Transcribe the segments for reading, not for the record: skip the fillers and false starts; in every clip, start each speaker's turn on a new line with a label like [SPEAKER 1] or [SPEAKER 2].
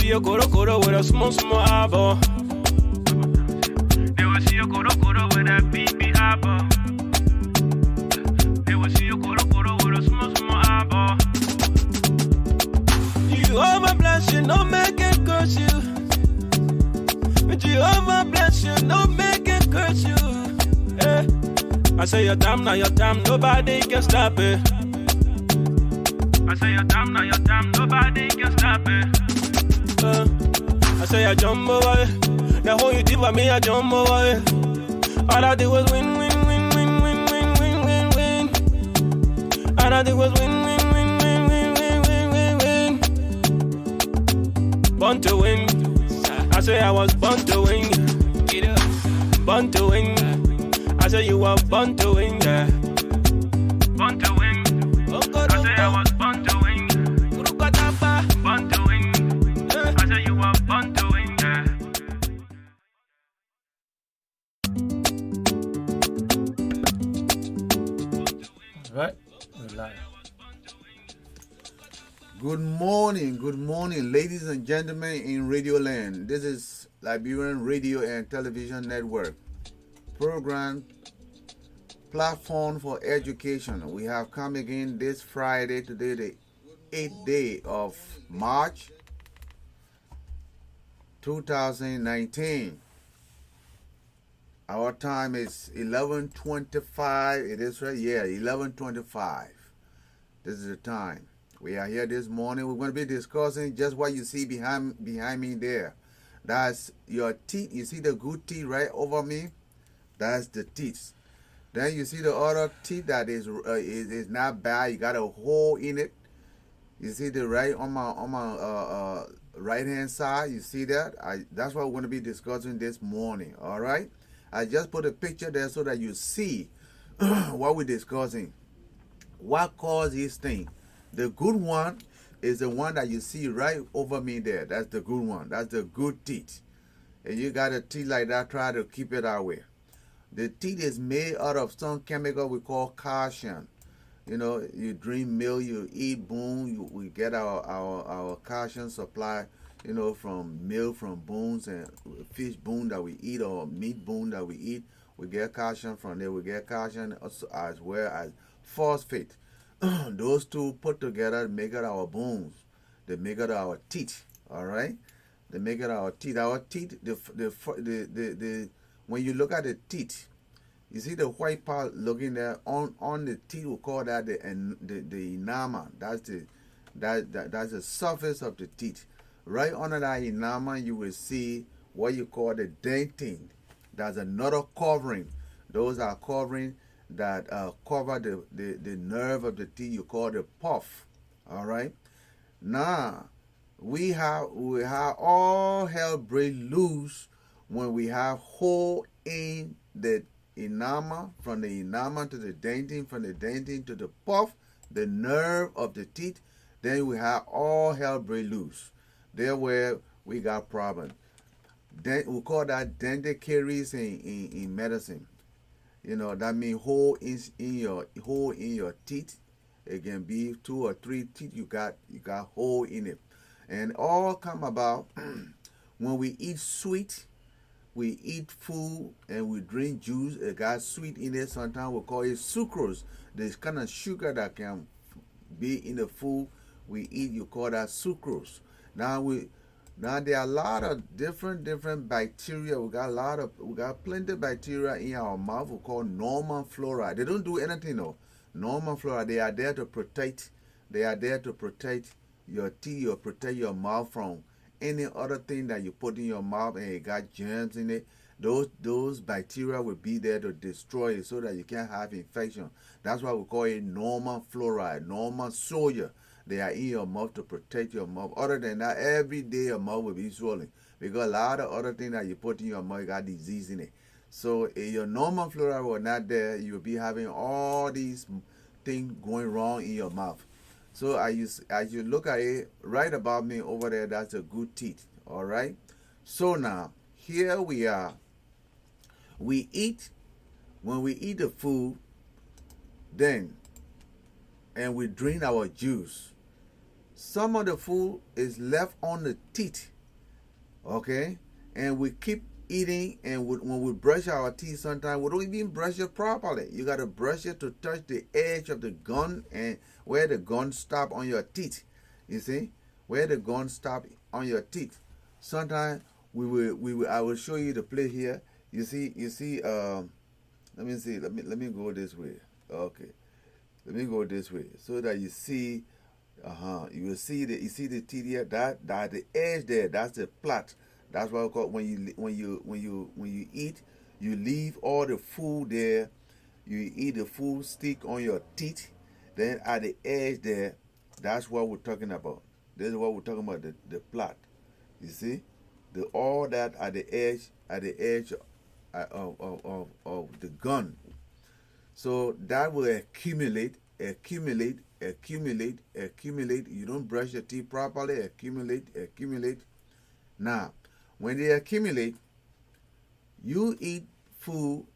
[SPEAKER 1] see your koro with a small eyeball. They will see your koro with a big eyeball. They will see your koro with a small eyeball. Jehovah bless you, no make it curse you. Jehovah bless you, no make it curse you. I say your time, now your time, nobody can stop it. I say your time, now your time, nobody can stop it. I say a jumbo boy, the whole you did for me a jumbo boy. All I did was win. All I did was win. Born to win. I say I was born to win. Born to win. I say you were born to win, yeah. Born to win. I say I was born to win. Born to win. I say you were born to win, yeah.
[SPEAKER 2] Right? We're live.
[SPEAKER 3] Good morning, ladies and gentlemen in Radio Land. This is Liberian Radio and Television Network program platform for education. We have come again this Friday, today the 8th day of March 2019. Our time is 11:25. It is right, yeah, 11:25. This is the time. We are here this morning. We're going to be discussing just what you see behind me there. That's your teeth. You see the good teeth right over me? That's the teeth. Then you see the other teeth that is not bad. You got a hole in it. You see the right on my right hand side. You see that? That's what we're going to be discussing this morning. All right. I just put a picture there so that you see what we're discussing. What caused this thing? The good one is the one that you see right over me there. That's the good one. That's the good teeth. And you got a teeth like that, try to keep it that way. The teeth is made out of some chemical we call calcium. You know, you drink milk, you eat bone, we get our calcium supply, you know, from milk, from bones and fish bone that we eat or meat bone that we eat. We get calcium from there. We get calcium as well as phosphate. Those two put together make it our bones. They make it our teeth. All right, they make it our teeth. Our teeth. When you look at the teeth, you see the white part looking there on the teeth. We call that the enamel. That's the surface of the teeth. Right under that enamel, you will see what you call the dentin. That's another covering. Those are covering that cover the nerve of the teeth. You call the puff. All right. Now we have all hell break loose when we have hole in the enamel, from the enamel to the dentin, from the dentin to the puff, the nerve of the teeth. Then we have all hell break loose. There where we got problem. Then we call that dental caries in medicine. You know, that means hole in your teeth. It can be 2 or 3 teeth you got hole in it. And all come about when we eat sweet, we eat food and we drink juice. It got sweet in it. Sometimes we call it sucrose. There's kind of sugar that can be in the food we eat. You call that sucrose. Now there are a lot of different bacteria. We got plenty of bacteria in our mouth. We call normal flora. They don't do anything though. Normal flora. They are there to protect. They are there to protect your teeth or protect your mouth from any other thing that you put in your mouth and it got germs in it. Those bacteria will be there to destroy it so that you can't have infection. That's why we call it normal flora, normal soil. They are in your mouth to protect your mouth. Other than that, every day your mouth will be swollen because a lot of other things that you put in your mouth got disease in it. So if your normal flora were not there, you'll be having all these things going wrong in your mouth. So as you look at it, right about me over there, that's a good teeth. All right. So now here we are. We eat. When we eat the food, then and we drink our juice. Some of the food is left on the teeth Okay, and we keep eating, and when we brush our teeth, sometimes we don't even brush it properly. You got to brush it to touch the edge of the gun and where the gun stop on your teeth. You see, where the gun stop on your teeth. Sometimes I will show you the plate here. You see. Let me see. Let me go this way. Okay, let me go this way so that you see. You will see the teeth here. That the edge there. That's the plot. That's what I call when you eat, you leave all the food there. You eat the food stick on your teeth. Then at the edge there, that's what we're talking about. This is what we're talking about. The plot. You see, all that at the edge of the gun. So that will accumulate. You don't brush your teeth properly. Accumulate. Now, when they accumulate, you eat food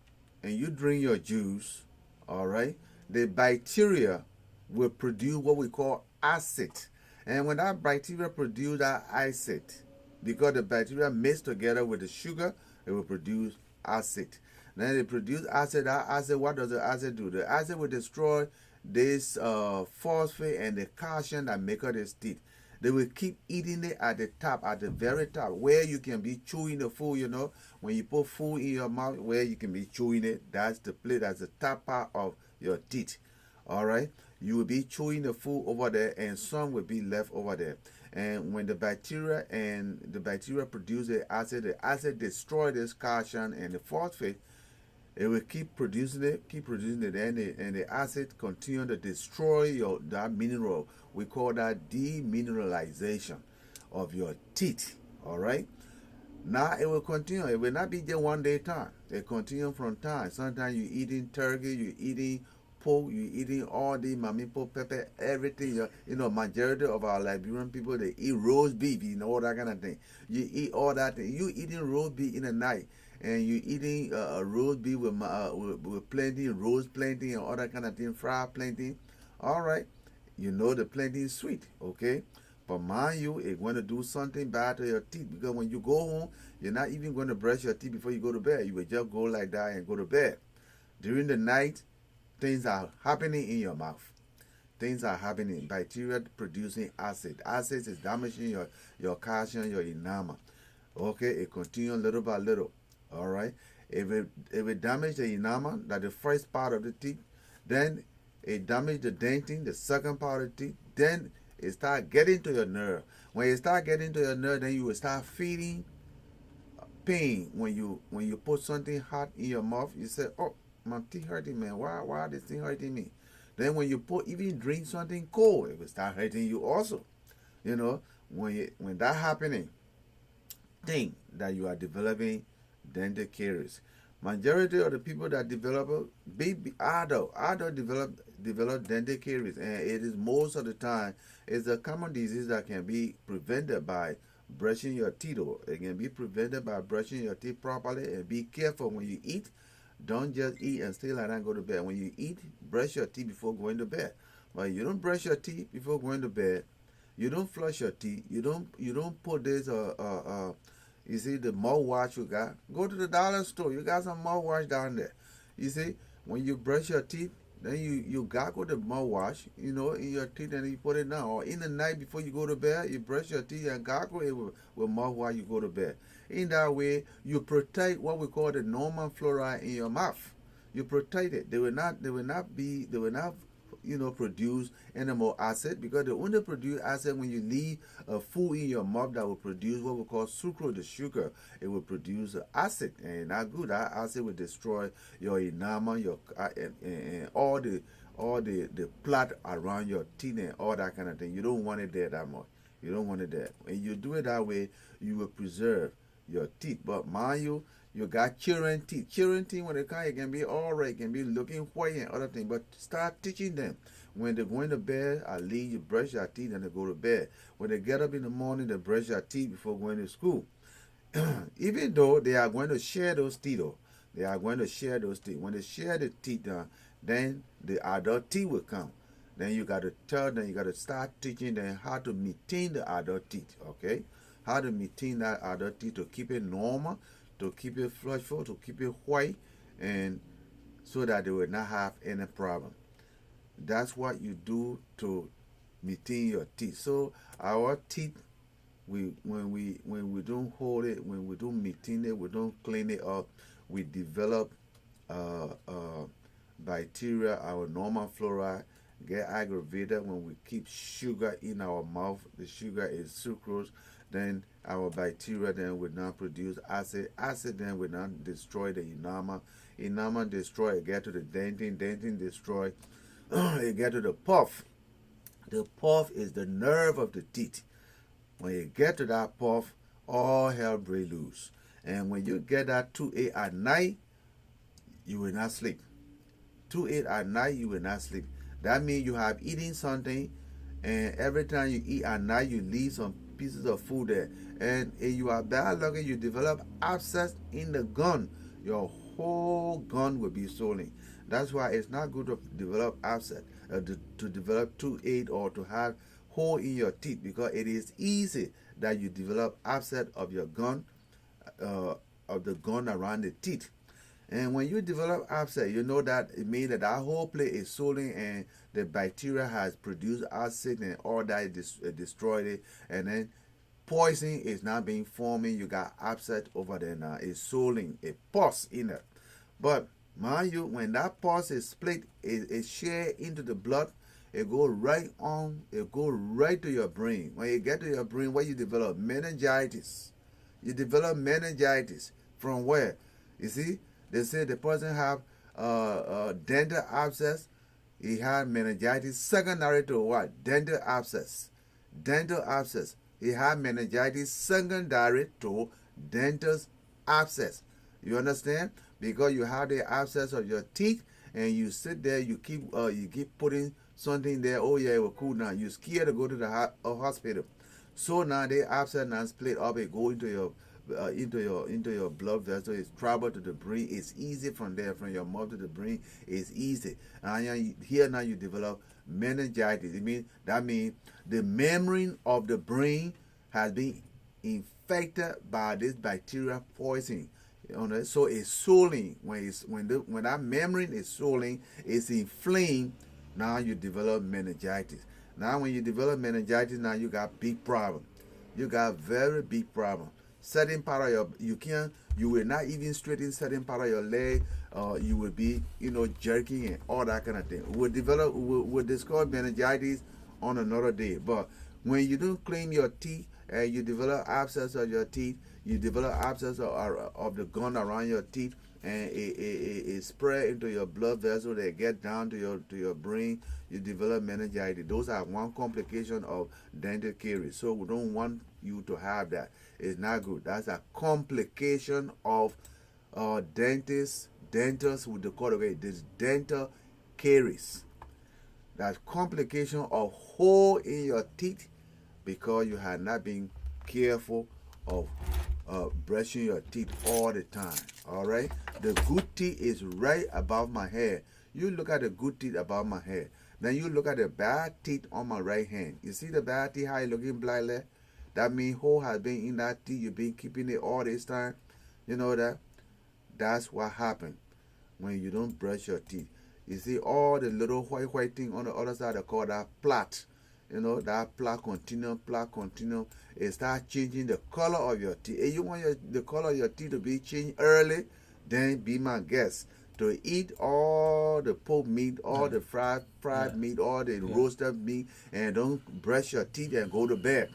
[SPEAKER 3] and you drink your juice, all right? The bacteria will produce what we call acid. And when that bacteria produce that acid, because the bacteria mix together with the sugar, it will produce acid. Then they produce acid. That acid, what does the acid do? The acid will destroy this phosphate and the calcium that make up this teeth. They will keep eating it at the top, at the very top, where you can be chewing the food, you know. When you put food in your mouth, where you can be chewing it, that's the plate, that's the top part of your teeth. All right? You will be chewing the food over there, and some will be left over there. And when the bacteria produce the acid destroy this calcium and the phosphate. It will keep producing it, and the acid continue to destroy that mineral. We call that demineralization of your teeth. All right. Now it will continue. It will not be just one day time. It continue from time. Sometimes you're eating turkey, you're eating pork, you're eating all the mamimpo pepper, everything. You know, majority of our Liberian people, they eat roast beef, you know, all that kind of thing. You eat all that thing. You eating roast beef in the night. And you eating a roast beef with plantain, roast plantain, and all that kind of thing, fried plantain. All right, you know the plantain is sweet, okay? But mind you, it's going to do something bad to your teeth, because when you go home, you're not even going to brush your teeth before you go to bed. You will just go like that and go to bed. During the night, things are happening in your mouth. Things are happening. Bacteria producing acid. Acid is damaging your calcium, your enamel. Okay, it continues little by little. All right. If it damage the enamel, that the first part of the teeth, then it damage the dentin, the second part of the teeth, then it start getting to your nerve. When it start getting to your nerve, then you will start feeling pain. When you put something hot in your mouth, you say, "Oh, my teeth hurting, man. Why this thing hurting me?" Then when you even drink something cold, it will start hurting you also. You know, when that happening, think that you are developing dental caries. Majority of the people that develop adult develop dental caries, and it is most of the time it's a common disease that can be prevented by brushing your teeth. It can be prevented by brushing your teeth properly, and be careful when you eat. Don't just eat and stay like that and go to bed. When you eat, brush your teeth before going to bed. But you don't brush your teeth before going to bed. You don't flush your teeth. You don't put this you see the mouthwash you got. Go to the dollar store. You got some mouthwash down there. You see, when you brush your teeth, then you gargle the mouthwash, you know, in your teeth, and you put it down. Or in the night before you go to bed, you brush your teeth and gargle it with mouthwash you go to bed. In that way, you protect what we call the normal flora in your mouth. You protect it. They will not produce any more acid, because they only produce acid when you leave a food in your mouth that will produce what we call sucrose, the sugar. It will produce acid, and not good. That acid will destroy your enamel, and all the plot around your teeth and all that kind of thing. You don't want it there that much. You don't want it there. When you do it that way, you will preserve your teeth. But mind you, you got children teeth. Children teeth, when they come, it can be all right, it can be looking white and other things. But start teaching them. When they're going to bed, at least you brush your teeth and they go to bed. When they get up in the morning, they brush their teeth before going to school. Even though they are going to share those teeth, they are going to share those teeth. When they share the teeth, then the adult teeth will come. Then you got to tell them, you got to start teaching them how to maintain the adult teeth, okay? how to maintain that adult teeth to keep it normal, to keep it flushful, to keep it white, and so that they will not have any problem. That's what you do to maintain your teeth. So our teeth, when we don't hold it, when we don't maintain it, we don't clean it up, we develop uh, uh, bacteria. Our normal flora get aggravated when we keep sugar in our mouth. The sugar is sucrose. Then our bacteria then will not produce acid. Acid then will not destroy the enamel. Enamel destroy, it get to the dentin. Dentin destroy, it get to the puff. The puff is the nerve of the teeth. When you get to that puff, all hell break loose. And when you get that 2-8 at night, you will not sleep. 2-8 at night, you will not sleep. That means you have eaten something, and every time you eat at night, you leave some pieces of food there. And if you are bad lucky, you develop abscess in the gun. Your whole gun will be swollen. That's why it's not good to develop abscess, to develop 2-8 or to have hole in your teeth, because it is easy that you develop abscess of your gun, of the gun around the teeth. And when you develop abscess, you know that it means that whole place is swollen and the bacteria has produced acid and all that destroyed it. And then poison is not being forming. You got abscess over there now. It's swollen, a pus in it. But mind you, when that pus is split, it shares into the blood. It go right on. It go right to your brain. When you get to your brain, what you develop? Meningitis. You develop meningitis from where? You see, they say the person have dental abscess. He had meningitis secondary to what? Dental abscess. Dental abscess. He had meningitis secondary to dental abscess. You understand? Because you have the abscess of your teeth, and you sit there, you keep putting something there. Oh yeah, it will cool now. You're scared to go to the hospital. So now the abscess now split up. It go into your blood vessel. It's travel to the brain. It's easy from there, from your mouth to the brain. It's easy. And here now you develop meningitis. That means the membrane of the brain has been infected by this bacteria poison. So it's swollen. When that membrane is swollen, it's inflamed. Now you develop meningitis. Now when you develop meningitis, now you got big problem. You got very big problem. Certain part of you will not even straighten certain part of your leg. You will be, jerking and all that kind of thing. We'll discuss meningitis on another day. But when you don't clean your teeth and you develop abscess of your teeth, you develop abscess of the gum around your teeth, and it spread into your blood vessel. They get down to your brain. You develop meningitis. Those are one complication of dental caries. So we don't want you to have that. It's not good. That's a complication of dentists with the corrugate. This dental caries. That's complication of hole in your teeth because you have not been careful of brushing your teeth all the time. All right, the good teeth is right above my head. You look at the good teeth above my head. Then you look at the bad teeth on my right hand. You see the bad teeth, how it looking black there? That means hole has been in that teeth. You've been keeping it all this time. You know that? That's what happened when you don't brush your teeth. You see all the little white thing on the other side, they call that plait. That plaque continuum, it starts changing the color of your teeth. If you want the color of your teeth to be changed early, then be my guest. To eat all the pork meat, all the fried meat, all the roasted meat, and don't brush your teeth and go to bed.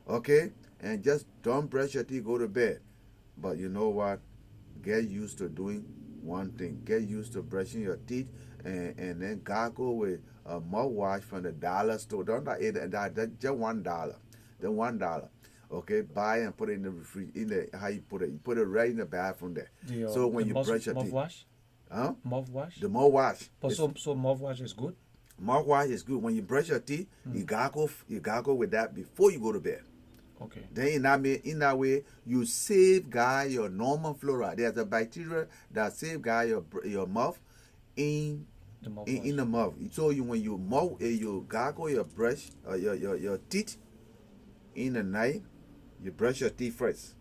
[SPEAKER 3] Okay? And just don't brush your teeth, go to bed. But you know what? Get used to doing one thing. Get used to brushing your teeth and then gargle with a mouthwash from the dollar store. Don't that just $1. The $1. Okay, buy and put it in the refrigerator. How you put it? You put it right in the bathroom there. So when you brush your teeth.
[SPEAKER 2] Mouthwash?
[SPEAKER 3] Huh?
[SPEAKER 2] Mouthwash?
[SPEAKER 3] The mouthwash.
[SPEAKER 2] So mouthwash is good?
[SPEAKER 3] Mouthwash is good. When you brush your teeth, you gargle with that before you go to bed.
[SPEAKER 2] Okay.
[SPEAKER 3] Then in that way, you safeguard your normal flora. There's a bacteria that safeguard your mouth in the mouth. So when you gargle your brush your teeth in the night, You brush your teeth first.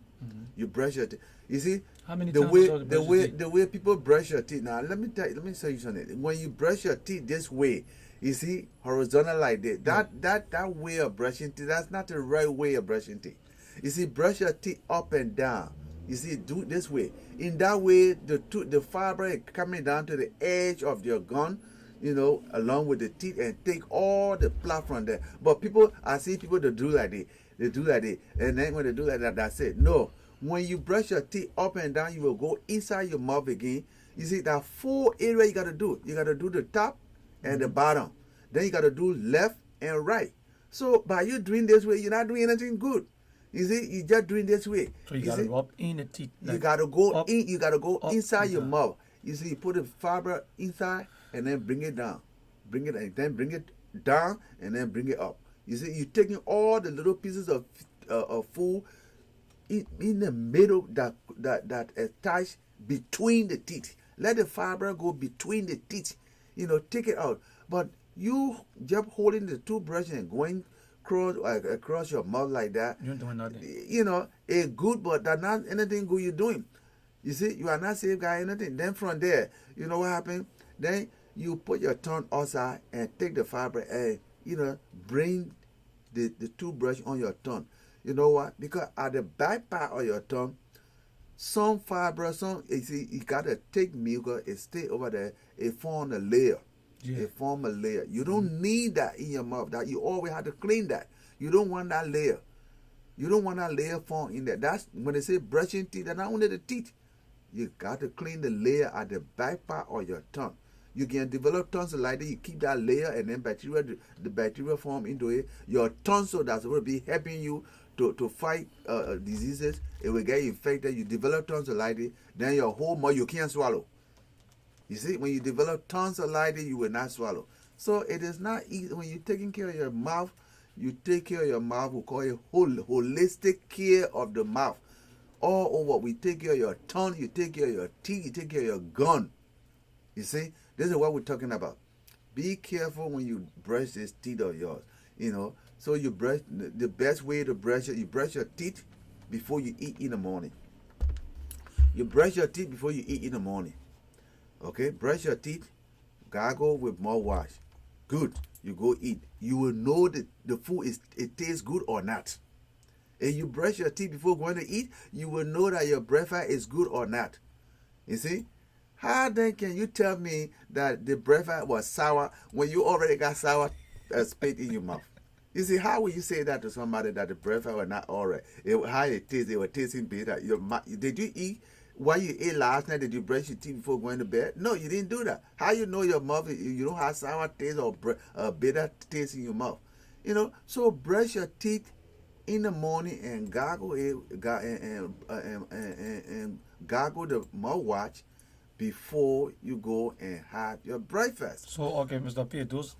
[SPEAKER 3] You brush your teeth. You see,
[SPEAKER 2] How many
[SPEAKER 3] the
[SPEAKER 2] times
[SPEAKER 3] way
[SPEAKER 2] you brush your teeth?
[SPEAKER 3] the way people brush your teeth. Now let me tell you something. When you brush your teeth this way, you see, horizontal like that. That way of brushing teeth, that's not the right way of brushing teeth. You see, brush your teeth up and down. You see, do it this way. In that way, the fiber is coming down to the edge of your gun, you know, along with the teeth, and take all the plot from there. But I see people that do like that. They do like that. And then when they do like that, that's it. No. When you brush your teeth up and down, you will go inside your mouth again. You see, that full area you got to do. You got to do the top and the bottom. Then you got to do left and right. So by you doing this way, you're not doing anything good. You see, you're just doing this way.
[SPEAKER 2] So you got to rub in the teeth.
[SPEAKER 3] You got to go
[SPEAKER 2] up,
[SPEAKER 3] in. You got to go
[SPEAKER 2] up,
[SPEAKER 3] inside your
[SPEAKER 2] down.
[SPEAKER 3] mouth. You see, you put the fiber inside and then bring it down. Bring it and then bring it down and then bring it up. You see, you're taking all the little pieces of food in the middle that attach between the teeth. Let the fiber go between the teeth. You know, take it out. But you just holding the toothbrush and going across your mouth like that.
[SPEAKER 2] You're doing nothing.
[SPEAKER 3] You know, it's good, but that's not anything good you're doing. You see, you are not safeguarding anything. Then from there, you know what happened? Then you put your tongue outside and take the fiber and, you know, bring the toothbrush on your tongue. You know what? Because at the back part of your tongue, some fiber, you see, you got to take mucus, it stay over there, it form a layer.
[SPEAKER 2] Yeah.
[SPEAKER 3] It form a layer. You don't need that in your mouth. That you always have to clean that. You don't want that layer. You don't want that layer form in there. That's when they say brushing teeth, they're not only the teeth. You got to clean the layer at the back part of your tongue. You can develop tonsillitis. You keep that layer, and then the bacteria form into it. Your tonsil that's supposed to be helping you to fight diseases, it will get infected. You develop tonsillitis, then your whole mouth you can't swallow. You see, when you develop tonsillitis, you will not swallow. So it is not easy. When you're taking care of your mouth, you take care of your mouth. We call it holistic care of the mouth. All over, we take care of your tongue, you take care of your teeth, you take care of your gun. You see, this is what we're talking about. Be careful when you brush this teeth of yours. You know, so you brush, the best way to brush it, you brush your teeth before you eat in the morning. You brush your teeth before you eat in the morning. Okay, brush your teeth, gargle with mouthwash. Good, you go eat. You will know that the food it tastes good or not. And you brush your teeth before going to eat, you will know that your breakfast is good or not. You see? How then can you tell me that the breakfast was sour when you already got sour spit in your mouth? You see, how will you say that to somebody that the breakfast was not all right? How it tastes, it was tasting bitter. Did you eat what you ate last night? Did you brush your teeth before going to bed? No, you didn't do that. How you know your mouth, you don't have sour taste or bitter taste in your mouth? You know, so brush your teeth in the morning and gargle it, and gargle the mouthwash before you go and have your breakfast.
[SPEAKER 2] So okay, Mr. P, those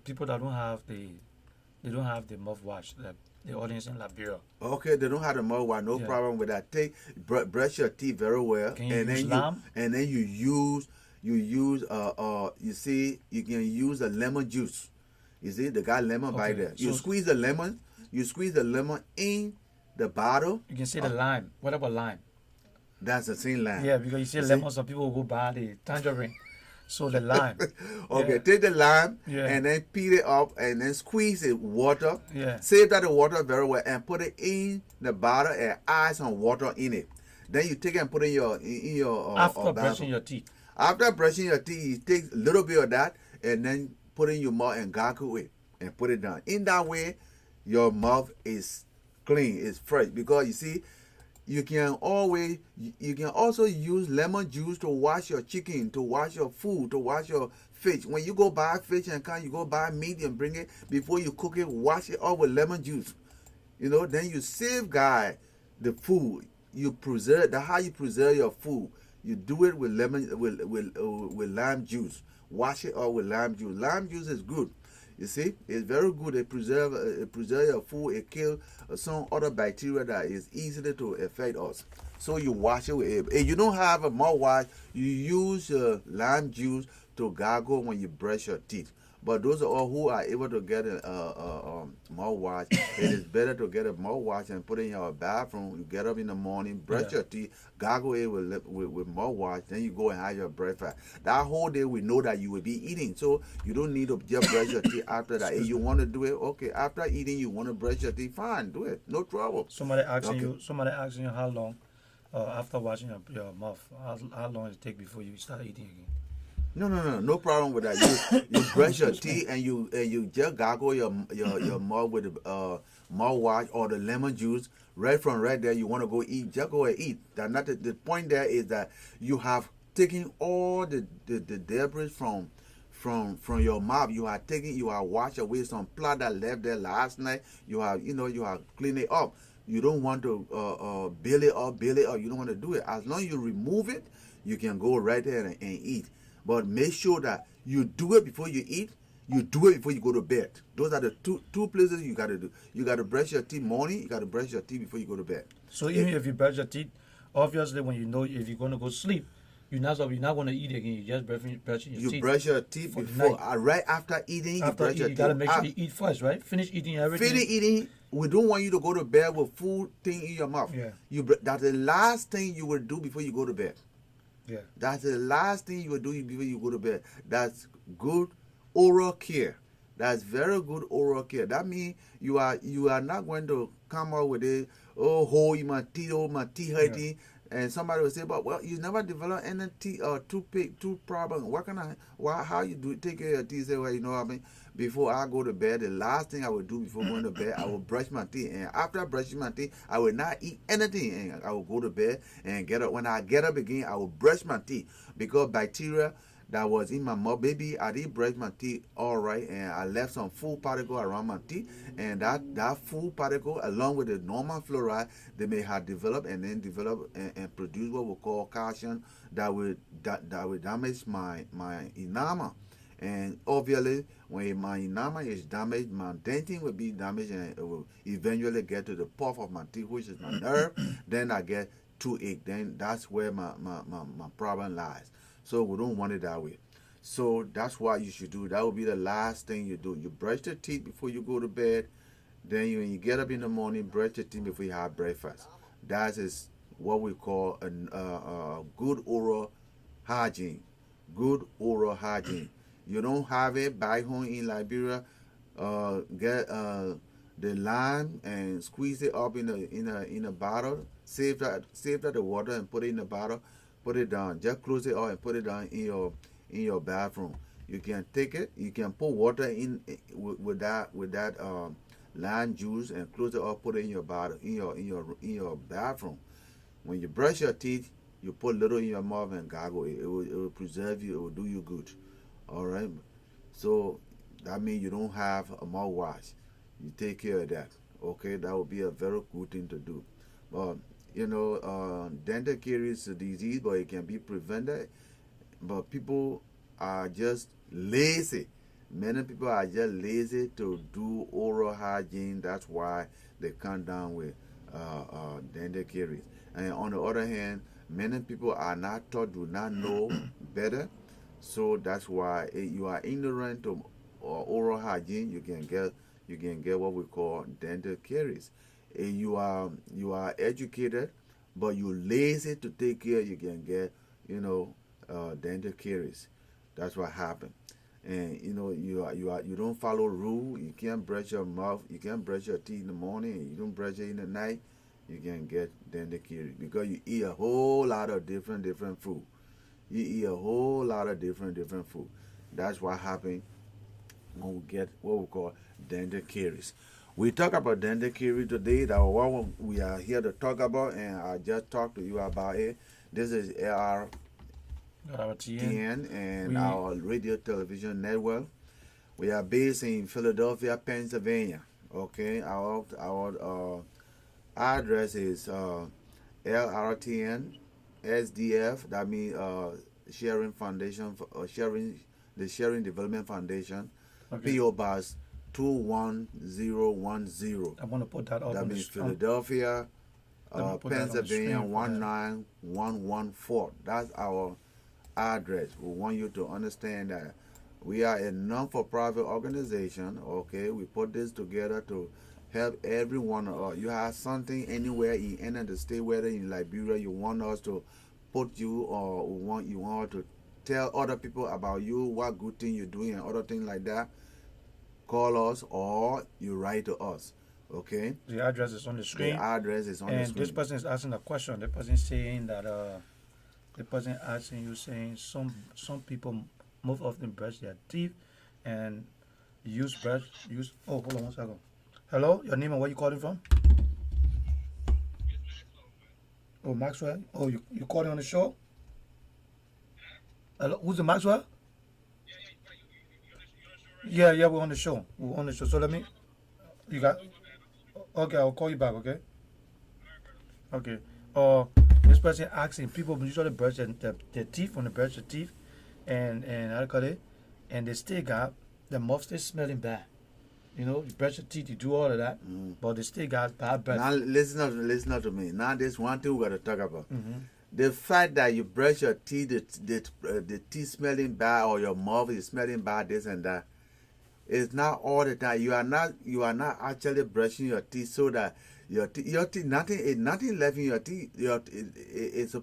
[SPEAKER 2] people that don't have the mouthwash, the audience in Liberia.
[SPEAKER 3] Okay, they don't have the mouthwash, no problem with that. Brush your teeth very well,
[SPEAKER 2] and then
[SPEAKER 3] you use you see, you can use a lemon juice. You see, they got lemon by there. You squeeze the lemon in the bottle.
[SPEAKER 2] You can see the lime. What about lime?
[SPEAKER 3] That's the same lime.
[SPEAKER 2] Yeah, because you see lemon, some people will go buy the tangerine. So the lime.
[SPEAKER 3] Okay, take the lime and then peel it up and then squeeze it water.
[SPEAKER 2] Yeah.
[SPEAKER 3] Save that the water very well and put it in the bottle and add some water in it. Then you take it and put it in your
[SPEAKER 2] after brushing your teeth.
[SPEAKER 3] After brushing your teeth, you take a little bit of that and then put it in your mouth and gargle it and put it down. In that way, your mouth is clean, it's fresh. Because you see, you can also use lemon juice to wash your chicken, to wash your food, to wash your fish. When you go buy fish and you go buy meat and bring it, before you cook it, wash it off with lemon juice. You know, then you safeguard the food. You preserve. That's how you preserve your food. You do it with with lime juice. Wash it off with lime juice. Lime juice is good. You see, it's very good. It preserve your food. It kills some other bacteria that is easily to affect us. So you wash it with it. If you don't have a mouthwash, you use lime juice to gargle when you brush your teeth. But those are all who are able to get a mouthwash. It is better to get a mouthwash and put it in your bathroom. You get up in the morning, brush your teeth, gargle it with mouthwash, then you go and have your breakfast. That whole day we know that you will be eating, so you don't need to just brush your teeth after that. If you want to do it, okay. After eating, you want to brush your teeth, fine, do it, no trouble.
[SPEAKER 2] Somebody asking you how long after washing your mouth, how long it take before you start eating again?
[SPEAKER 3] No problem with that. You brush your teeth and you just gargle your mouth with the mouthwash or the lemon juice. Right from right there, you want to go eat, just go and eat. That not the point there is that you have taken all the debris from your mouth. You are washed away some blood that left there last night. You have cleaned it up. You don't want to bail it up. You don't want to do it. As long as you remove it, you can go right there and eat. But make sure that you do it before you eat. You do it before you go to bed. Those are the two places you got to do. You got to brush your teeth morning. You got to brush your teeth before you go to bed.
[SPEAKER 2] So even if you brush your teeth, obviously when you know if you're going to go sleep, you're not going to eat again. You just brushing your teeth.
[SPEAKER 3] You brush your teeth before, right after eating. You brush your teeth.
[SPEAKER 2] You got to make sure you eat first, right? Finish eating everything.
[SPEAKER 3] Finish eating. We don't want you to go to bed with food thing in your mouth.
[SPEAKER 2] Yeah.
[SPEAKER 3] That's the last thing you will do before you go to bed.
[SPEAKER 2] Yeah.
[SPEAKER 3] That's the last thing you will do before you go to bed. That's good oral care. That's very good oral care. That means you are not going to come out with it, hold in my teeth hurting. And somebody will say, but well, you never develop any tooth problem. How you do take care of your teeth? Say, well, you know what I mean? Before I go to bed, the last thing I will do before going to bed, I will brush my teeth. And after brushing my teeth, I will not eat anything. And I will go to bed and get up. When I get up again, I will brush my teeth. Because bacteria that was in my mouth, baby, I did brush my teeth all right. And I left some food particle around my teeth. And that food particle, along with the normal fluoride, they may have developed and produce what we call calcium that will damage my enamel. And obviously, when my enamel is damaged, my dentin will be damaged, and it will eventually get to the puff of my teeth, which is my nerve. Then I get toothache. Then that's where my problem lies. So we don't want it that way. So that's what you should do. That will be the last thing you do. You brush your teeth before you go to bed. Then when you get up in the morning, brush your teeth before you have breakfast. That is what we call a good oral hygiene. Good oral hygiene. You don't have it back home in Liberia. Get the lime and squeeze it up in a bottle. Save that the water and put it in the bottle. Put it down. Just close it up and put it down in your bathroom. You can take it. You can put water in with that lime juice and close it up. Put it in your bottle in your bathroom. When you brush your teeth, you put a little in your mouth and gargle it. It will preserve you. It will do you good. All right. So that means you don't have a mouthwash. You take care of that. Okay, that would be a very good thing to do. But dental caries is a disease, but it can be prevented. But people are just lazy. Many people are just lazy to do oral hygiene. That's why they come down with dental caries. And on the other hand, many people are not taught, do not know better. So that's why you are ignorant to oral hygiene. You can get what we call dental caries. You are educated, but you're lazy to take care. You can get dental caries. That's what happened. And you don't follow rule. You can't brush your mouth. You can't brush your teeth in the morning. And you don't brush it in the night. You can get dental caries because you eat a whole lot of different food. You eat a whole lot of different food. That's what happens when we get what we call dental caries. We talk about dental caries today. That's what we are here to talk about, and I just talked to you about it. This is Lrtn and our radio television network. We are based in Philadelphia, Pennsylvania. Okay, our address is Lrtn SDF. That means Sharing Foundation, the Sharing Development Foundation. Okay. PO Box 21010.
[SPEAKER 2] I want to put that up.
[SPEAKER 3] That means Philadelphia, Pennsylvania 19114. That's our address. We want you to understand that We are a non-for-profit organization. Okay, we put this together to help everyone. You have something anywhere in any of the state, whether in Liberia, you want us to put you, or you want to tell other people about you, what good thing you're doing, and other things like that. Call us or you write to us. Okay.
[SPEAKER 2] The address is on the
[SPEAKER 3] The
[SPEAKER 2] screen.
[SPEAKER 3] address is on the
[SPEAKER 2] And
[SPEAKER 3] screen.
[SPEAKER 2] this person is asking a question. The person is saying that the person asking you saying some people most often brush their teeth and use. Oh, hold on one second. Hello, your name and where you calling from? Oh, Maxwell. Oh, you calling on the show? Hello, who's the Maxwell? Yeah, yeah, we're on the show. We're on the show. So let me. You got. Okay, I'll call you back. Okay. Okay. This person asking people usually brush their teeth when they brush their teeth, and how do you call it, and they still got the mouth still smelling bad. You know, you brush your teeth, you do all of that, but they still got bad breath.
[SPEAKER 3] Now listen up to me. Now there's one thing we got to talk about.
[SPEAKER 2] Mm-hmm.
[SPEAKER 3] The fact that you brush your teeth, the teeth smelling bad, or your mouth is smelling bad, this and that. It's not all the time. You are not actually brushing your teeth so that your teeth nothing left in your teeth.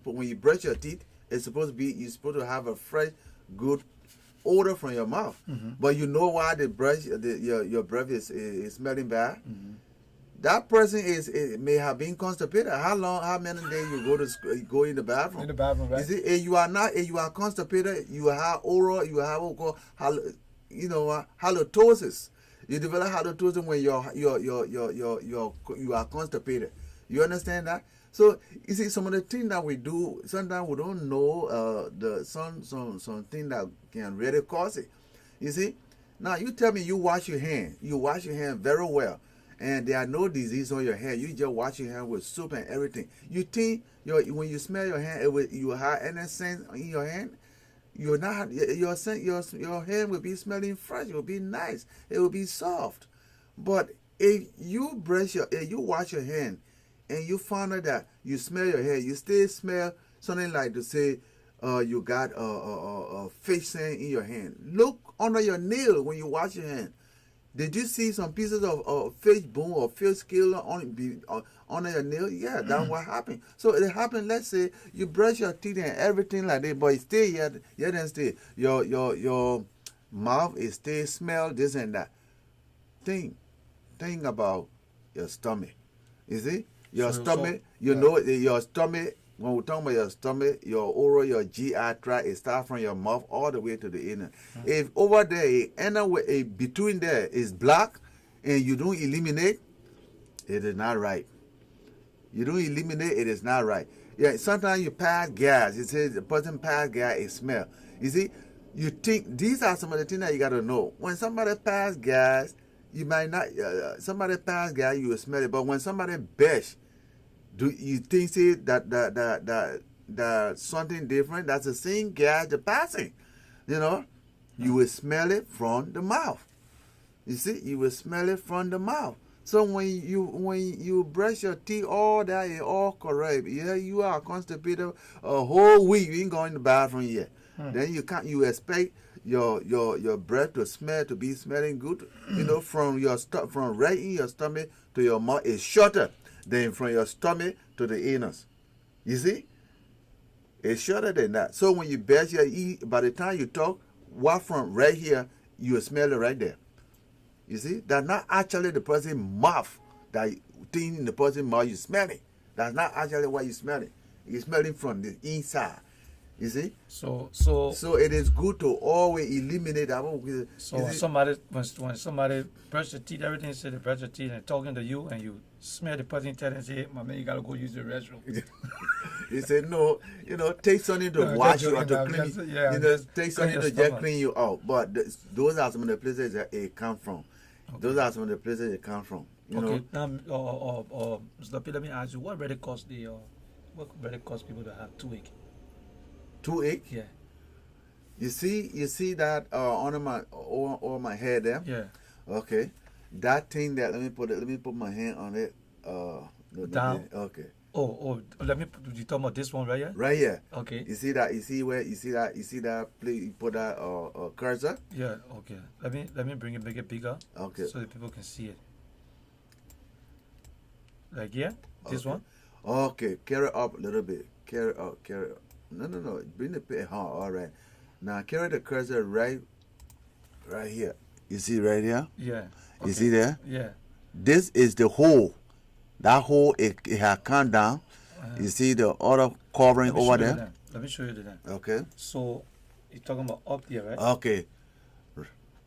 [SPEAKER 3] When you brush your teeth, you're supposed to have a fresh, good odor from your mouth.
[SPEAKER 2] Mm-hmm.
[SPEAKER 3] But you know why your breath is smelling bad?
[SPEAKER 2] Mm-hmm.
[SPEAKER 3] That person may have been constipated. How many days you go in the bathroom?
[SPEAKER 2] In the bathroom, right?
[SPEAKER 3] You see, if you are constipated, you have oral, you have what we call halitosis. You develop halitosis when you are constipated. You understand that? So you see, some of the things that we do, sometimes we don't know some thing that can really cause it. You see, now you tell me you wash your hand very well, and there are no disease on your hand. You just wash your hand with soap and everything. You think when you smell your hand, you have any scent in your hand? Your hand will be smelling fresh. It will be nice. It will be soft. But if you wash your hand, and you find out that you smell your hand, you still smell something like to say you got a fish scent in your hand. Look under your nail when you wash your hand. Did you see some pieces of fish bone or fish scale under your nail? Yeah, that's what happened. So it happened. Let's say you brush your teeth and everything like that, but it still yet and still your mouth is still smell this and that. Think about your stomach. You see your stomach. Know your stomach. When we talk about your stomach, your oral, your GI tract, it starts from your mouth all the way to the inner. If over there, between there is black, and you don't eliminate, it is not right. You don't eliminate, it is not right. Yeah, sometimes you pass gas. It says the person pass gas, it smell. You see, you think these are some of the things that you got to know. When somebody pass gas, you might not. Somebody pass gas, you will smell it. But when somebody bash, do you think say that something different? That's the same gas the passing. You know, you will smell it from the mouth. You see, you will smell it from the mouth. So when you brush your teeth, all that is all correct. Yeah, you are constipated a whole week. You ain't going to the bathroom yet. Then you expect your breath to be smelling good. You know, from right in your stomach to your mouth is shorter than from your stomach to the anus. You see? It's shorter than that. So when you brush your teeth, by the time you talk, what from right here, you will smell it right there. You see? That's not actually the person's mouth. That thing in the person's mouth, you smell it. That's not actually what you smell it. You smell it from the inside. You see? So it is good to always eliminate that.
[SPEAKER 2] So when somebody brush their teeth, everything said they brush their teeth and talking to you, and you smell the person tell and say, "Hey, my man, you gotta go use the restroom."
[SPEAKER 3] You say no, take something to wash you or to clean you. Take something to just clean you out. But those are some of the places that it come from. Okay. Those are some of the places it come from. You know.
[SPEAKER 2] Now, Mr. P, let me ask you, what really cause people to have toothache?
[SPEAKER 3] Toothache?
[SPEAKER 2] Yeah.
[SPEAKER 3] You see that on my head there?
[SPEAKER 2] Yeah.
[SPEAKER 3] Okay. That thing that let me put my hand on it.
[SPEAKER 2] Down.
[SPEAKER 3] Okay.
[SPEAKER 2] Let me. You talking about this one right here?
[SPEAKER 3] Right here.
[SPEAKER 2] Okay.
[SPEAKER 3] You see that? You see that? Play. You put that cursor.
[SPEAKER 2] Yeah. Okay. Let me make it bigger.
[SPEAKER 3] Okay.
[SPEAKER 2] So that people can see it. Like here, this
[SPEAKER 3] Okay.
[SPEAKER 2] one.
[SPEAKER 3] Okay. Carry up a little bit. Carry up. No. Bring the pin. All right. Now carry the cursor right here. You see right here?
[SPEAKER 2] Yeah.
[SPEAKER 3] You see there?
[SPEAKER 2] Yeah.
[SPEAKER 3] This is the hole. That hole, it has come down. You see the other covering over there?
[SPEAKER 2] Let me show you that.
[SPEAKER 3] Okay.
[SPEAKER 2] So, you're talking about up there, right?
[SPEAKER 3] Okay.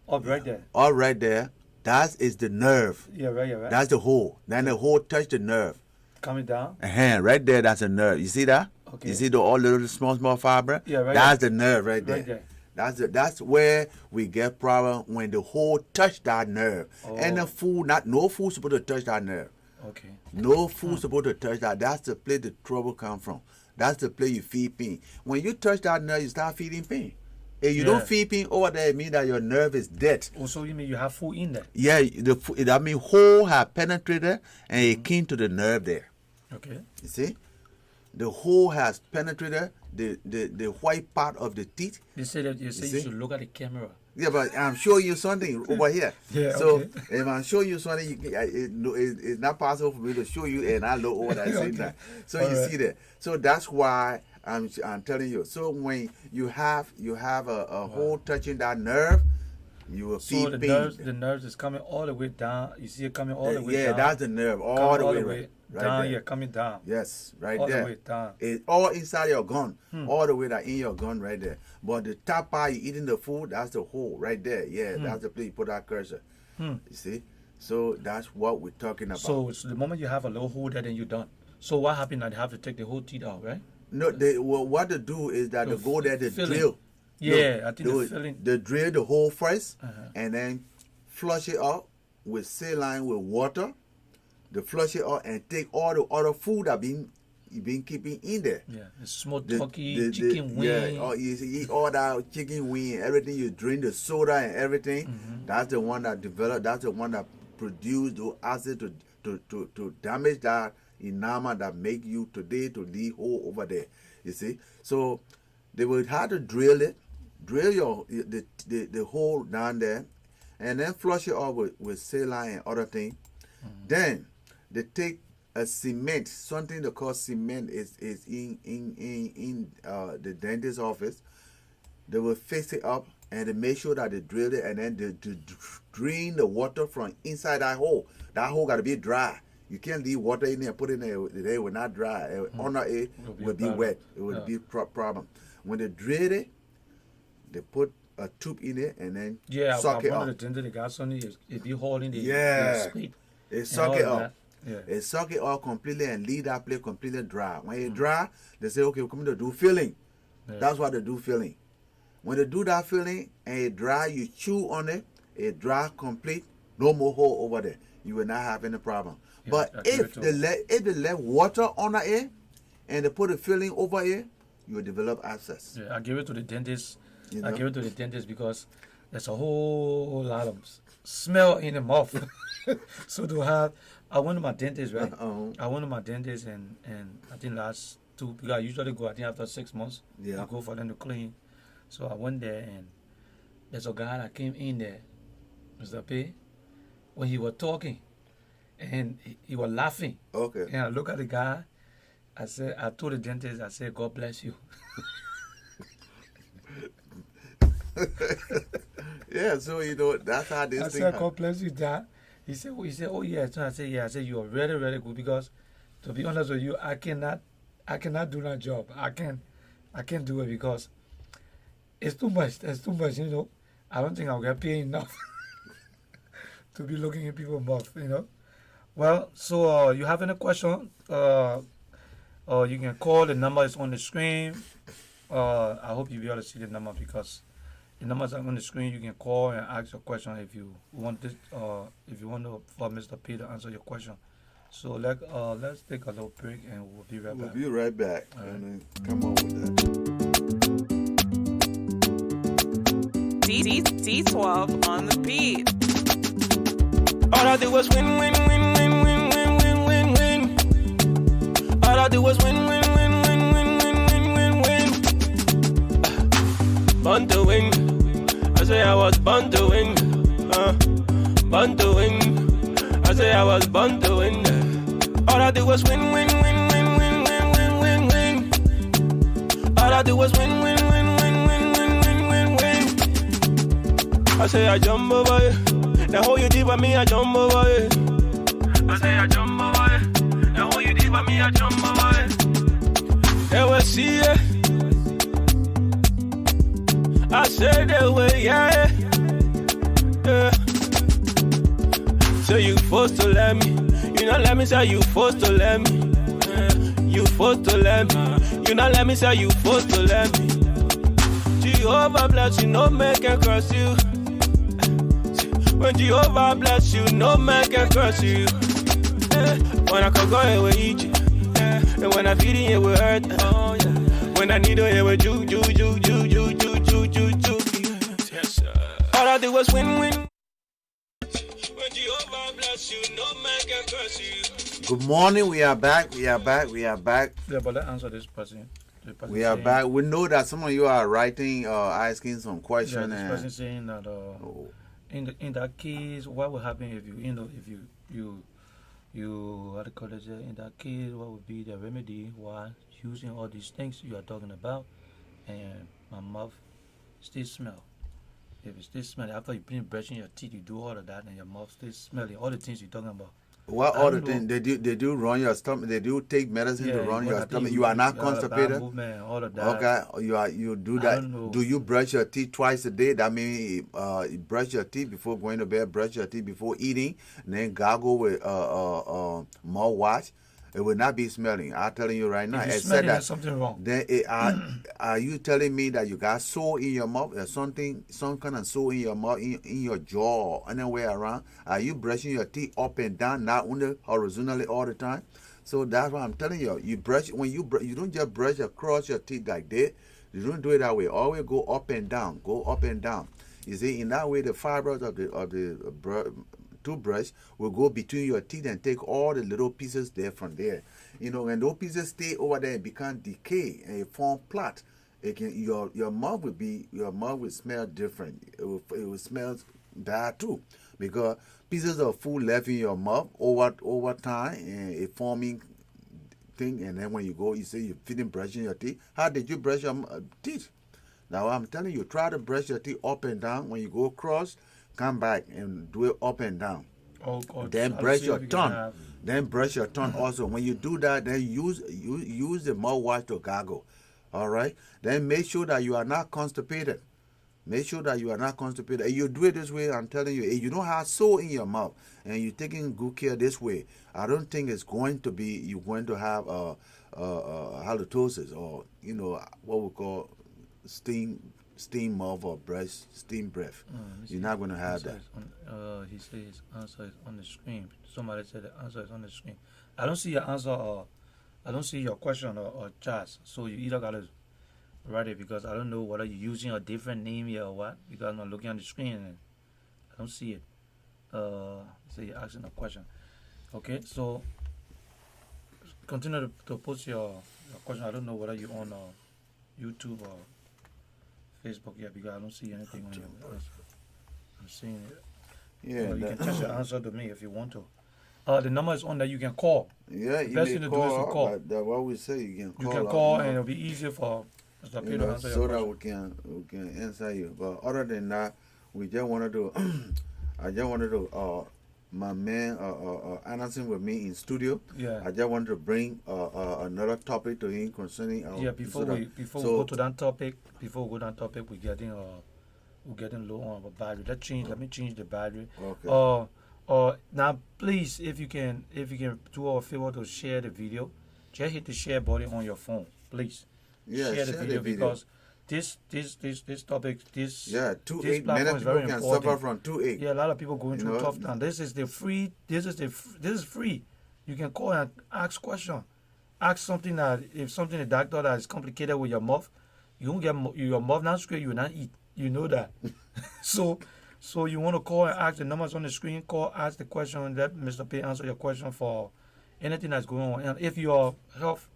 [SPEAKER 2] Up right there.
[SPEAKER 3] All right there. That is the nerve.
[SPEAKER 2] Yeah, right here, right?
[SPEAKER 3] That's the hole. Then the hole touch the nerve.
[SPEAKER 2] Coming down.
[SPEAKER 3] Right there, that's a nerve. You see that?
[SPEAKER 2] Okay.
[SPEAKER 3] You see the all little small fiber?
[SPEAKER 2] Yeah, right
[SPEAKER 3] That's the nerve right there.
[SPEAKER 2] Right there.
[SPEAKER 3] That's where we get problem when the hole touch that nerve. And the food, no food supposed to touch that nerve.
[SPEAKER 2] Okay.
[SPEAKER 3] No food supposed to touch that. That's the place the trouble come from. That's the place you feel pain. When you touch that nerve, you start feeling pain. If you don't feel pain over there, it means that your nerve is dead.
[SPEAKER 2] Also, you mean you have food in there?
[SPEAKER 3] Yeah, that means hole have penetrated and it came to the nerve there.
[SPEAKER 2] Okay.
[SPEAKER 3] You see? The hole has penetrated the white part of the teeth.
[SPEAKER 2] You say you should look at the camera.
[SPEAKER 3] Yeah, but I'm showing you something over here.
[SPEAKER 2] Yeah,
[SPEAKER 3] so
[SPEAKER 2] okay.
[SPEAKER 3] if I'm showing you something, it's not possible for me to show you and I look over that same time. So
[SPEAKER 2] All
[SPEAKER 3] you
[SPEAKER 2] right.
[SPEAKER 3] see that. So that's why I'm telling you. So when you have a hole touching that nerve, you will feel
[SPEAKER 2] So
[SPEAKER 3] pain.
[SPEAKER 2] the nerves is coming all the way down. You see it coming all the way down.
[SPEAKER 3] Yeah, that's the nerve all
[SPEAKER 2] Coming
[SPEAKER 3] the way right
[SPEAKER 2] down.
[SPEAKER 3] there.
[SPEAKER 2] Yeah, coming down.
[SPEAKER 3] Yes, right
[SPEAKER 2] All
[SPEAKER 3] there.
[SPEAKER 2] the way down.
[SPEAKER 3] It's all inside your gun, all the way that in your gun right there. But the top part, you eating the food, that's the hole right there. Yeah, that's the place you put that cursor. You see? So that's what we're talking about.
[SPEAKER 2] So the moment you have a little hole there, then you're done. So what happened? They have to take the whole teeth out, right?
[SPEAKER 3] No, what they do is that they go there, they
[SPEAKER 2] filling.
[SPEAKER 3] drill.
[SPEAKER 2] Yeah, I think the filling.
[SPEAKER 3] They drill the hole first and then flush it out with saline with water. They flush it out and take all the other food that you been keeping in there.
[SPEAKER 2] Yeah, the smoked turkey, chicken wing.
[SPEAKER 3] Yeah, you eat all that chicken wing, everything. You drink the soda and everything. That's the one that developed. That's the one that produced the acid to damage that enamel that make you today to leave hole over there. You see, so they would have to drill the hole down there, and then flush it out with saline and other things. Then they take a cement, something they call cement is in the dentist's office. They will fix it up and they make sure that they drill it and then they drain the water from inside that hole. That hole got to be dry. You can't leave water in there, put it in there, it will not dry. Under it will be wet. It will be problem. When they drill it, they put a tube in it and then suck it
[SPEAKER 2] one
[SPEAKER 3] up.
[SPEAKER 2] of the dentists they got something if you holding the split.
[SPEAKER 3] It suck it up.
[SPEAKER 2] Yeah.
[SPEAKER 3] It suck it up completely and leave that place completely dry. When it dry, they say, okay, we're coming to do filling.
[SPEAKER 2] Yeah.
[SPEAKER 3] That's what they do filling. When they do that filling and it dry, you chew on it, it dry complete, no more hole over there. You will not have any problem.
[SPEAKER 2] Yeah,
[SPEAKER 3] but if they let water on it and they put a filling over it, you will develop abscess.
[SPEAKER 2] Yeah, I give it to the dentist.
[SPEAKER 3] You know?
[SPEAKER 2] I give it to the dentist because there's a whole lot of smell in the mouth. So I went to my dentist, right? I went to my dentist and I think last 2, because I usually go, I think after 6 months, I go for them to clean. So I went there and there's a guy that came in there, Mr. P, when he was talking and he was laughing.
[SPEAKER 3] Okay.
[SPEAKER 2] And I look at the guy, I told the dentist, I said, God bless you.
[SPEAKER 3] Yeah, so that's how this
[SPEAKER 2] I
[SPEAKER 3] thing
[SPEAKER 2] said, God bless you, Dad. He said, oh yeah. So I said, yeah. I said, you are really, really good because, to be honest with you, I cannot do that job. I can't do it because it's too much. It's too much, I don't think I'll get paid enough to be looking at people's mouth, Well, so you have any question? You can call. The number is on the screen. I hope you'll be able to see the number because the numbers are on the screen. You can call and ask your question if you want this. If you want for Mr. P to answer your question. So let's take a little break and we'll be right back.
[SPEAKER 3] We'll be right back.
[SPEAKER 2] All right.
[SPEAKER 3] And then come on with that.
[SPEAKER 4] D12 on the beat.
[SPEAKER 1] All I did was win, win, win, win, win, win, win, win, win. All I do is win, win, win, win, win, win, win, win, win. Born to win. I say I was born to win. Born to win. I say I was born to win. All I do was win, win, win, win, win, win, win, win, win. All I do was win, win, win, win, win, win, win, win, win. I say I jump over it. Now how you deep with me, I jump over it. I say I jump over it. Now how you deep with me, I jump over it. They will see it. I said they will, yeah. So you forced to let me. You not let me say you forced to let me. You forced to let me. You not let me say you forced to let me. Jehovah bless you, no man can curse you. When Jehovah bless you, no man can curse you. When I can go here with eat you. And when I feed it with hurt. Oh, yeah. When I need it here with you. Yes, sir. All I do is win, win. When Jehovah bless you, no man can curse you.
[SPEAKER 3] Good morning. We are back.
[SPEAKER 2] Yeah, but let's answer this person.
[SPEAKER 3] We are back. We know that some of you are writing, asking some questions.
[SPEAKER 2] Yeah, this person saying that in that case, what would happen if you how to call it? In that case, what would be the remedy while using all these things you are talking about, and my mouth still smell? If it still smelling after you finish brushing your teeth, you do all of that, and your mouth still smelling. All the things you're talking about.
[SPEAKER 3] What other things they do run your stomach? They do take medicine to run your stomach. You are not constipated.
[SPEAKER 2] Movement, all of that.
[SPEAKER 3] Okay, you do that. Do you brush your teeth twice a day? That means you brush your teeth before going to bed, brush your teeth before eating, and then gargle with mouthwash. It will not be smelling. I'm telling you right now.
[SPEAKER 2] If you smell there's something wrong.
[SPEAKER 3] Then are you telling me that you got sore in your mouth or some kind of sore in your mouth, in your jaw, or anywhere around? Are you brushing your teeth up and down, not only horizontally all the time? So that's what I'm telling you. You brush you don't just brush across your teeth like that. You don't do it that way. Always go up and down. Go up and down. You see, in that way, the fibers of the toothbrush will go between your teeth and take all the little pieces there from there. You know, when those pieces stay over there and become decay and form plot, your mouth will smell different. It will smell bad too, because pieces of food left in your mouth over time and a forming thing. And then when you go, you say you're feeding brushing your teeth. How did you brush your teeth? Now I'm telling you, try to brush your teeth up and down. When you go across, come back and do it up and down. Then brush your tongue. Then brush your tongue also. When you do that, then use the mouthwash to gargle. All right. Then make sure that you are not constipated. Make sure that you are not constipated. And you do it this way. I'm telling you, if you don't have sore in your mouth and you're taking good care this way, I don't think it's going to be you're going to have halitosis, or what we call steam mouth or breath, steam breath. You're not going to have that.
[SPEAKER 2] He says his answer is on the screen. Somebody said the answer is on the screen. I don't see your answer, or I don't see your question or chat. So you either got to write it, because I don't know whether you're using a different name here or what, because I'm not looking on the screen and I don't see it. So you're asking a question. Okay, so continue to post your question. I don't know whether you're on YouTube or Facebook yet, because I don't see anything on your. I'm seeing it.
[SPEAKER 3] Yeah,
[SPEAKER 2] you can text your answer to me if you want to. The number is on that you can call.
[SPEAKER 3] Yeah,
[SPEAKER 2] the best thing to do is to call.
[SPEAKER 3] But what we say, you can call.
[SPEAKER 2] You can call, and it'll be easier for Mr. P to answer your
[SPEAKER 3] so
[SPEAKER 2] question.
[SPEAKER 3] that we can answer you. But other than that, we just wanted to. I just wanted to. My man Anderson with me in studio.
[SPEAKER 2] Yeah.
[SPEAKER 3] I just wanted to bring another topic to him concerning.
[SPEAKER 2] Before we go to that topic, we're getting low on our battery. Let me change the battery.
[SPEAKER 3] Okay.
[SPEAKER 2] Now please, if you can do us a favor to share the video, just hit the share button on your phone, please.
[SPEAKER 3] Yeah,
[SPEAKER 2] share the video, because this topic, this
[SPEAKER 3] 2-8
[SPEAKER 2] platform
[SPEAKER 3] many
[SPEAKER 2] is very
[SPEAKER 3] people can
[SPEAKER 2] important.
[SPEAKER 3] suffer from 2-8.
[SPEAKER 2] Yeah, a lot of people going through tough time. This is free. This is free. You can call and ask question. Ask something that if something the doctor that is complicated with your mouth, you won't get your mouth not straight. You will not eat. You know that. So you want to call and ask. The numbers on the screen. Call, ask the question, and let Mr. P answer your question for anything that's going on. And if you're a health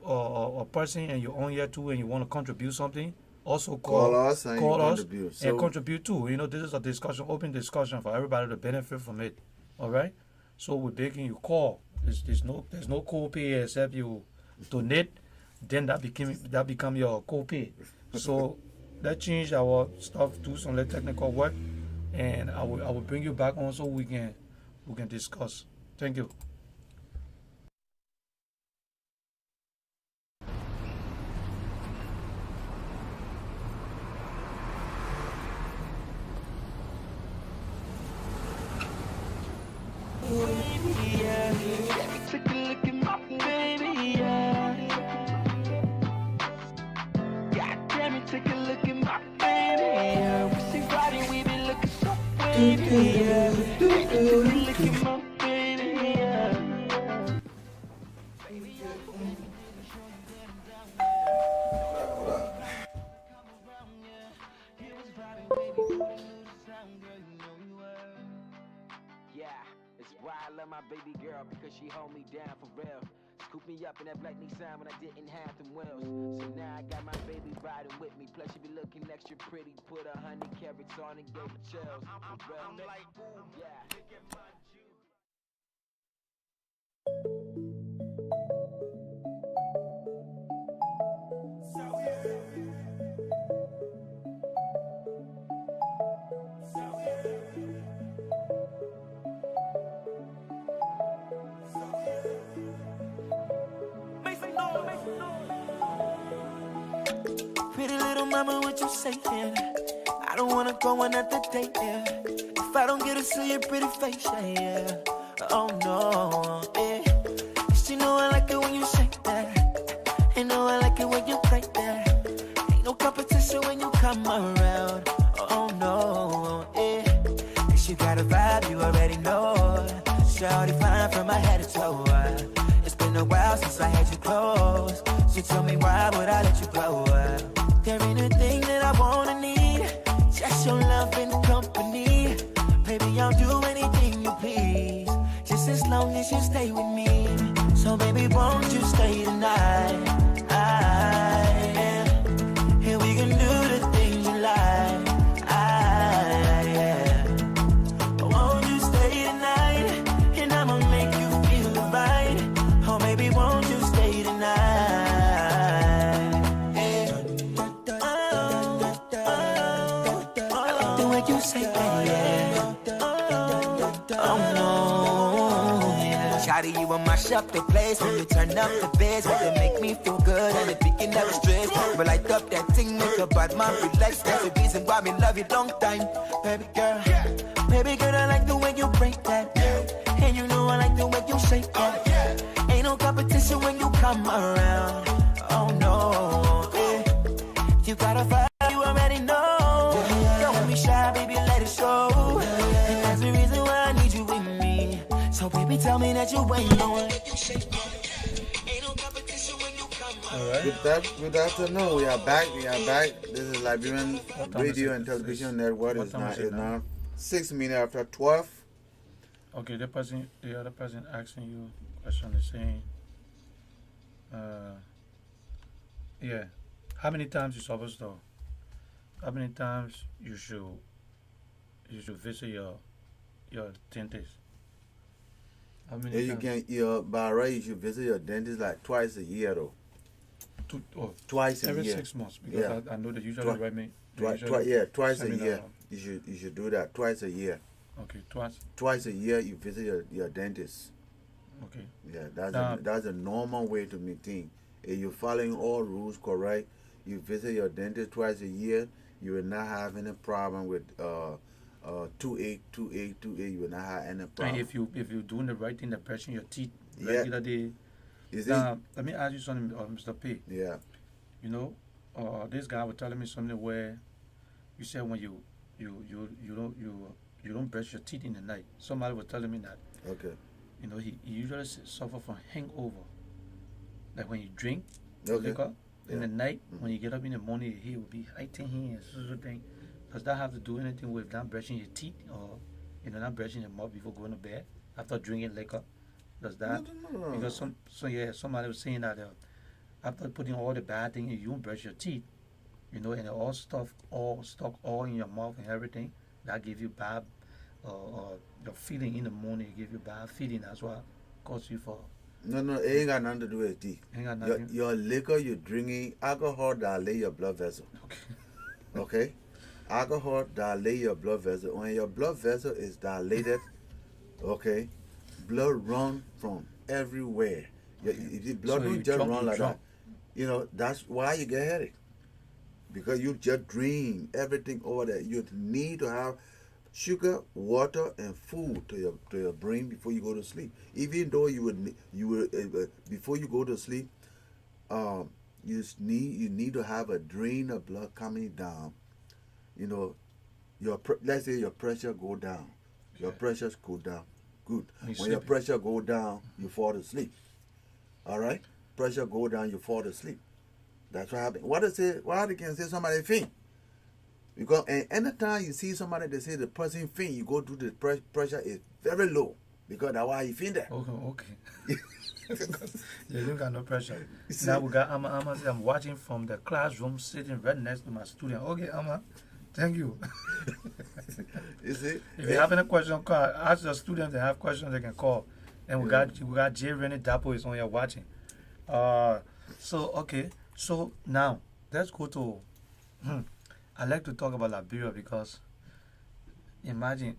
[SPEAKER 2] or person and you're on here too and you want to contribute something, also
[SPEAKER 3] Call us and
[SPEAKER 2] call
[SPEAKER 3] you
[SPEAKER 2] us
[SPEAKER 3] contribute.
[SPEAKER 2] and
[SPEAKER 3] So,
[SPEAKER 2] contribute too. This is a discussion, open discussion for everybody to benefit from it. All right. So we're begging you call. There's no co-pay except you donate. Then that become your co-pay. So let's change our stuff, do some little technical work, and I will bring you back on so we can discuss. Thank you.
[SPEAKER 1] Take a look at my baby, yeah. God damn it, take a look at my baby, yeah. We see riding, we been looking so wavy, yeah. Take a look at my baby, yeah.
[SPEAKER 5] Yeah, it's why I love my baby girl, because she hold me down for real. Scoop me up in that black Nissan when I didn't have them wheels. So now I got my baby riding with me. Plus she be looking extra pretty. Put 100 carats on and gave her chills. For real. I'm like, ooh, yeah. Look at my juice.
[SPEAKER 1] Pretty little mama, what you saying? I don't wanna go another day, yeah. If I don't get to see your pretty face, yeah. Oh no, yeah. She know I like it when you shake that. You know I like it when you break that. Ain't no competition when you come around. Oh no, yeah. Cause you got a vibe, you already know. Shawty fine from my head to toe. It's been a while since I had you close. She told me why would I let you go? There ain't a thing that I wanna need, just your love and company. Baby, I'll do anything you please, just as long as you stay with me. So baby, won't you stay tonight? Here we can do the things you like. Won't you stay tonight? And I'ma make you feel right. Oh baby, won't you stay tonight? You say that, yeah. Oh no, yeah. Shawty, you will mash up the place when you turn up the bass. You make me feel good and it picking up stress. But light up that thing, make a bad man relax. That's the reason why we love you long time, baby girl. Baby girl, I like the way you break that, and you know I like the way you shake that. Ain't no competition when you come around. Oh no, yeah. You got a vibe, you already know. Don't be shy, baby, let it show. And that's the reason why I need you with me. So baby, tell me that you ain't no one. Ain't no competition when you come
[SPEAKER 2] All right.
[SPEAKER 3] good afternoon. We are back. This is Liberian Radio and Television Network. It's now 6 minutes after 12.
[SPEAKER 2] Okay, the other person asking you question is saying, yeah, how many times you supposed to? How many times you should visit your dentist? How many
[SPEAKER 3] If
[SPEAKER 2] times?
[SPEAKER 3] by right, you should visit your dentist like twice a year though. Twice a
[SPEAKER 2] every
[SPEAKER 3] year.
[SPEAKER 2] 6 months, because
[SPEAKER 3] Yeah.
[SPEAKER 2] I know they usually write me.
[SPEAKER 3] Twice a year. You should do that twice a year.
[SPEAKER 2] Okay, twice.
[SPEAKER 3] Twice a year you visit your dentist.
[SPEAKER 2] Okay.
[SPEAKER 3] Yeah, that's a normal way to maintain. If you're following all rules correct, you visit your dentist twice a year, you will not have any problem with toothache. You will not have any problem.
[SPEAKER 2] And if you're doing the right thing, the brushing your teeth
[SPEAKER 3] Yeah.
[SPEAKER 2] regularly.
[SPEAKER 3] Is
[SPEAKER 2] Now, let me ask you something, Mr. P.
[SPEAKER 3] Yeah.
[SPEAKER 2] You know, this guy was telling me something where you said when you don't brush your teeth in the night. Somebody was telling me that.
[SPEAKER 3] Okay.
[SPEAKER 2] You know, he usually suffer from hangover. Like when you drink
[SPEAKER 3] Okay.
[SPEAKER 2] liquor in the
[SPEAKER 3] Yeah.
[SPEAKER 2] night, when you get up in the morning, he will be hiding here and sort of thing. Does that have to do anything with not brushing your teeth or not brushing your mouth before going to bed after drinking liquor? Does that?
[SPEAKER 3] No.
[SPEAKER 2] Because somebody was saying that after putting all the bad things, you don't brush your teeth, and it all stuck all in your mouth and everything. That give you bad, your feeling in the morning, give you bad feeling as well, cause you for.
[SPEAKER 3] No, it ain't got nothing to do with tea.
[SPEAKER 2] Ain't got
[SPEAKER 3] Your,
[SPEAKER 2] nothing.
[SPEAKER 3] your liquor you're drinking, alcohol dilate your blood vessel.
[SPEAKER 2] Okay.
[SPEAKER 3] Okay? Alcohol dilate your blood vessel. When your blood vessel is dilated, okay, blood run from everywhere. If the blood
[SPEAKER 2] So
[SPEAKER 3] don't
[SPEAKER 2] you
[SPEAKER 3] just
[SPEAKER 2] drunk,
[SPEAKER 3] run
[SPEAKER 2] you
[SPEAKER 3] like
[SPEAKER 2] drunk.
[SPEAKER 3] that, that's why you get headache. Because you just drink everything over there. You need to have sugar, water, and food to your brain before you go to sleep. Even though you would before you go to sleep, you need to have a drain of blood coming down. Let's say your pressure go down. Your pressures go down. Good. When your pressure go down, you fall asleep. All right. Pressure go down, you fall asleep. That's what happens. Why they can say somebody faint? Because anytime you see somebody, they say the person faint, you go to the pressure is very low. Because that's why he faint there.
[SPEAKER 2] Okay. Yeah, you got no pressure. Now we got Amma. I'm watching from the classroom, sitting right next to my student. Okay, Amma, thank you.
[SPEAKER 3] You see?
[SPEAKER 2] If you have any question, call. Ask the students. They have questions, they can call. And we got J. Rennie Dapo is on here watching. So now let's go to. I like to talk about Liberia because imagine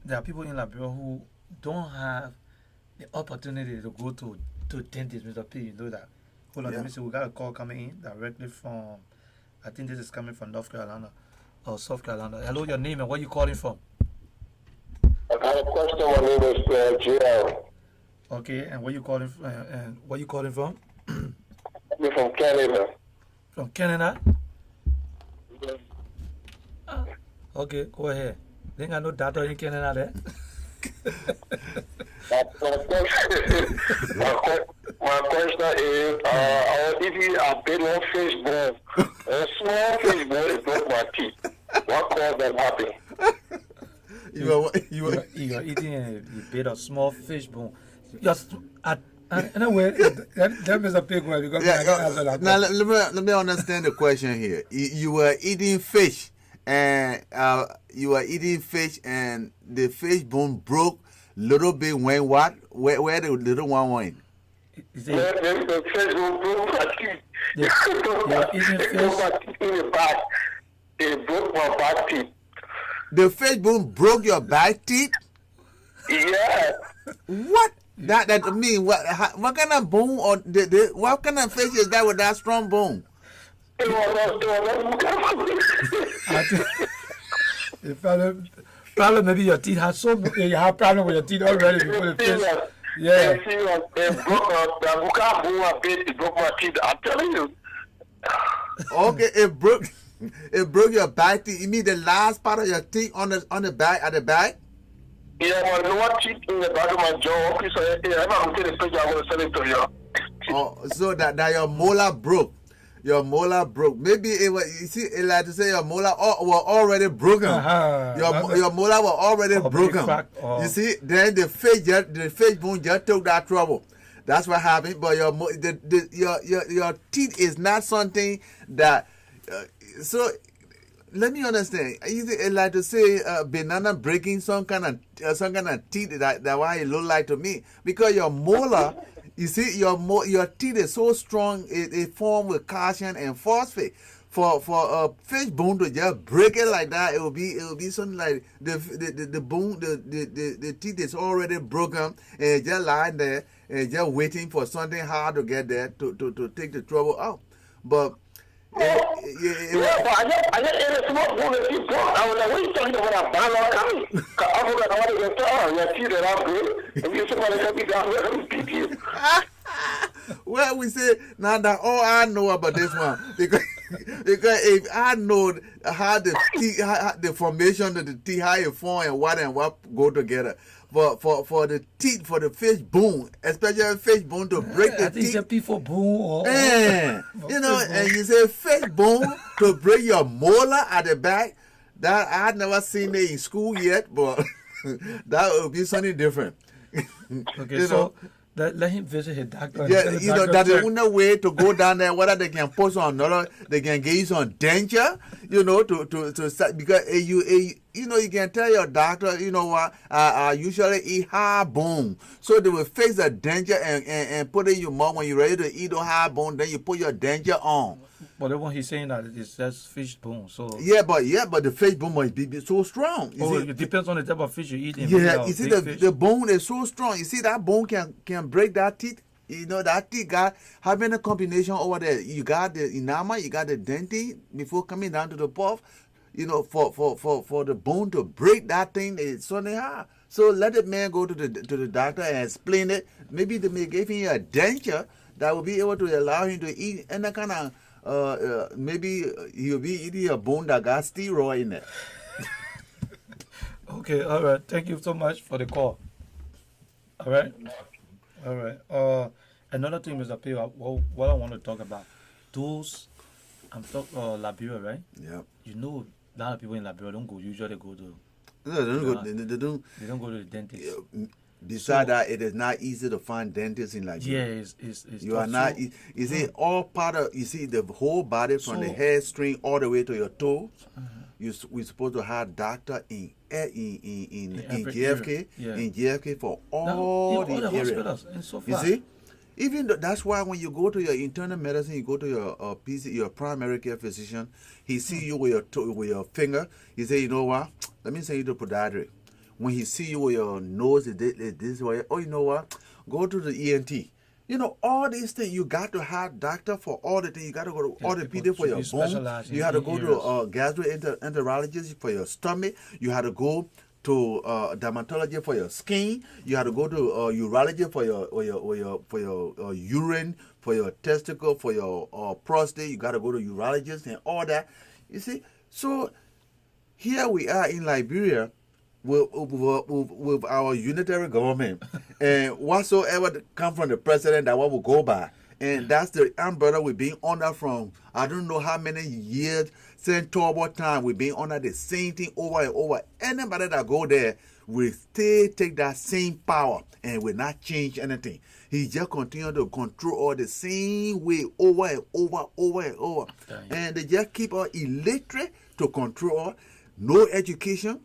[SPEAKER 2] there are people in Liberia who don't have the opportunity to go to dentist, Mr. P. You know that. Hold on,
[SPEAKER 3] Yeah.
[SPEAKER 2] let me see. We got a call coming in directly from. I think this is coming from North Carolina or South Carolina. Hello, your name and where you calling from?
[SPEAKER 6] I got a question. My name is JL.
[SPEAKER 2] Okay, and where you calling from? And where you calling from?
[SPEAKER 6] I'm from Canada.
[SPEAKER 2] From Canada. Okay, go ahead. They ain't got no doctor in Canada there.
[SPEAKER 6] My question is, if you are big on fish bone, a small fish bone is broke my teeth. What caused that happen?
[SPEAKER 2] You're eating a bit of small fish bone. Anyway, that is a big one because I can't answer that.
[SPEAKER 3] Now let me understand the question here. You were eating fish, and the fish bone broke. Little bit went what? Where the little one went?
[SPEAKER 6] The fish bone broke my teeth.
[SPEAKER 2] You're eating
[SPEAKER 6] It broke my teeth in the back. It broke my back teeth.
[SPEAKER 3] The fish bone broke your back teeth?
[SPEAKER 6] Yeah.
[SPEAKER 3] What? That mean what kind of bone or what kind of fish is that with that strong bone?
[SPEAKER 6] It was
[SPEAKER 2] Problem maybe your teeth have you have problem with your teeth already before the fish. Yeah.
[SPEAKER 6] It broke my teeth. I'm telling you.
[SPEAKER 3] Okay, it broke your back teeth. You mean the last part of your teeth on the back at the back?
[SPEAKER 6] Yeah, my lower teeth in the back of my jaw. Okay, so if I'm taking a picture, I'm going to send it to you.
[SPEAKER 3] Oh, so that your molar broke. Your molar broke. Maybe it was. You see, it like to say your molar were already broken. Your molar were already broken. You see, then the fish bone just took that trouble. That's what happened. But your teeth is not something that. So let me understand. Is it like to say banana breaking some kind of teeth that why it look like to me? Because your molar. You see, your teeth is so strong, it form with calcium and phosphate. For a fish bone to just break it like that, it will be something like the bone, the teeth is already broken and just lying there and just waiting for something hard to get there to take the trouble out. But
[SPEAKER 6] I just ate a small bone and teeth broke. I was like, what are you talking about? I'm coming. I forgot I wanted to tell your teeth are not good. If you somebody help me down here, let me beat you.
[SPEAKER 3] Well, we say now that all I know about this one because if I know how the teeth, how the formation of the teeth, how it form and what go together. But for the teeth, for the fish bone, especially fish bone to break the teeth.
[SPEAKER 2] I think for bone or
[SPEAKER 3] and you say fish bone to break your molar at the back. That I had never seen it in school yet, but that would be something different.
[SPEAKER 2] Okay, so Let him visit his doctor.
[SPEAKER 3] Yeah,
[SPEAKER 2] and
[SPEAKER 3] you know,
[SPEAKER 2] doctor
[SPEAKER 3] that's the
[SPEAKER 2] check.
[SPEAKER 3] only way to go down there, whether they can post on another, they can get you some denture, you know, to start, because you know, you can tell your doctor, you know what, I usually eat hard bone. So they will fix the denture and put it in your mouth. When you're ready to eat the hard bone, then you put your denture on.
[SPEAKER 2] But the one he's saying that it's just fish bone. So
[SPEAKER 3] Yeah, but the fish bone must be so strong. You see?
[SPEAKER 2] it depends on the type of fish you eat.
[SPEAKER 3] Yeah, you see the bone is so strong. You see that bone can break that teeth. You know that teeth got having a combination over there. You got the enamel, you got the dentine before coming down to the puff. You know, for the bone to break that thing, it's so hard. So let the man go to the doctor and explain it. Maybe they may give him a denture that will be able to allow him to eat any kind of maybe he'll be eating a bone that got steroid in it.
[SPEAKER 2] Okay, all right. Thank you so much for the call. All right. All right. Another thing, Mr. P, what I want to talk about, those, I'm talking Liberia, right?
[SPEAKER 3] Yeah.
[SPEAKER 2] You know, a lot of people in Liberia usually go to.
[SPEAKER 3] No, they don't go.
[SPEAKER 2] They don't go to the dentist.
[SPEAKER 3] Besides that, it is not easy to find dentists in Liberia.
[SPEAKER 2] Yeah, it's
[SPEAKER 3] You
[SPEAKER 2] tough.
[SPEAKER 3] are not.
[SPEAKER 2] So,
[SPEAKER 3] You see, all part of. You see, the whole body from the hair string all the way to your toes. We're supposed to have doctor in
[SPEAKER 2] every
[SPEAKER 3] JFK,
[SPEAKER 2] area. Yeah.
[SPEAKER 3] in JFK for all
[SPEAKER 2] all
[SPEAKER 3] the
[SPEAKER 2] the
[SPEAKER 3] areas.
[SPEAKER 2] hospitals and so
[SPEAKER 3] You
[SPEAKER 2] far.
[SPEAKER 3] see, even though, that's why when you go to your internal medicine, you go to your your primary care physician. He see you with your finger. He say, you know what? Let me send you to podiatry. When he see you with your nose, this way. Oh, you know what? Go to the ENT. You know, all these things, you got to have doctor for all the things. You got to go to orthopedic for your bone. You have to go to gastroenterologist for your stomach. You have to go to dermatology for your skin. You have to go to urology for your urine, for your testicle, for your prostate. You got to go to urologist and all that. You see, so here we are in Liberia with our unitary government, and whatsoever come from the president, that what will go by. And that's the umbrella we've been under from, I don't know how many years, since turbo time, we've been under the same thing over and over. Anybody that go there will still take that same power and will not change anything. He just continue to control all the same way over and over. And they just keep us illiterate to control, no education.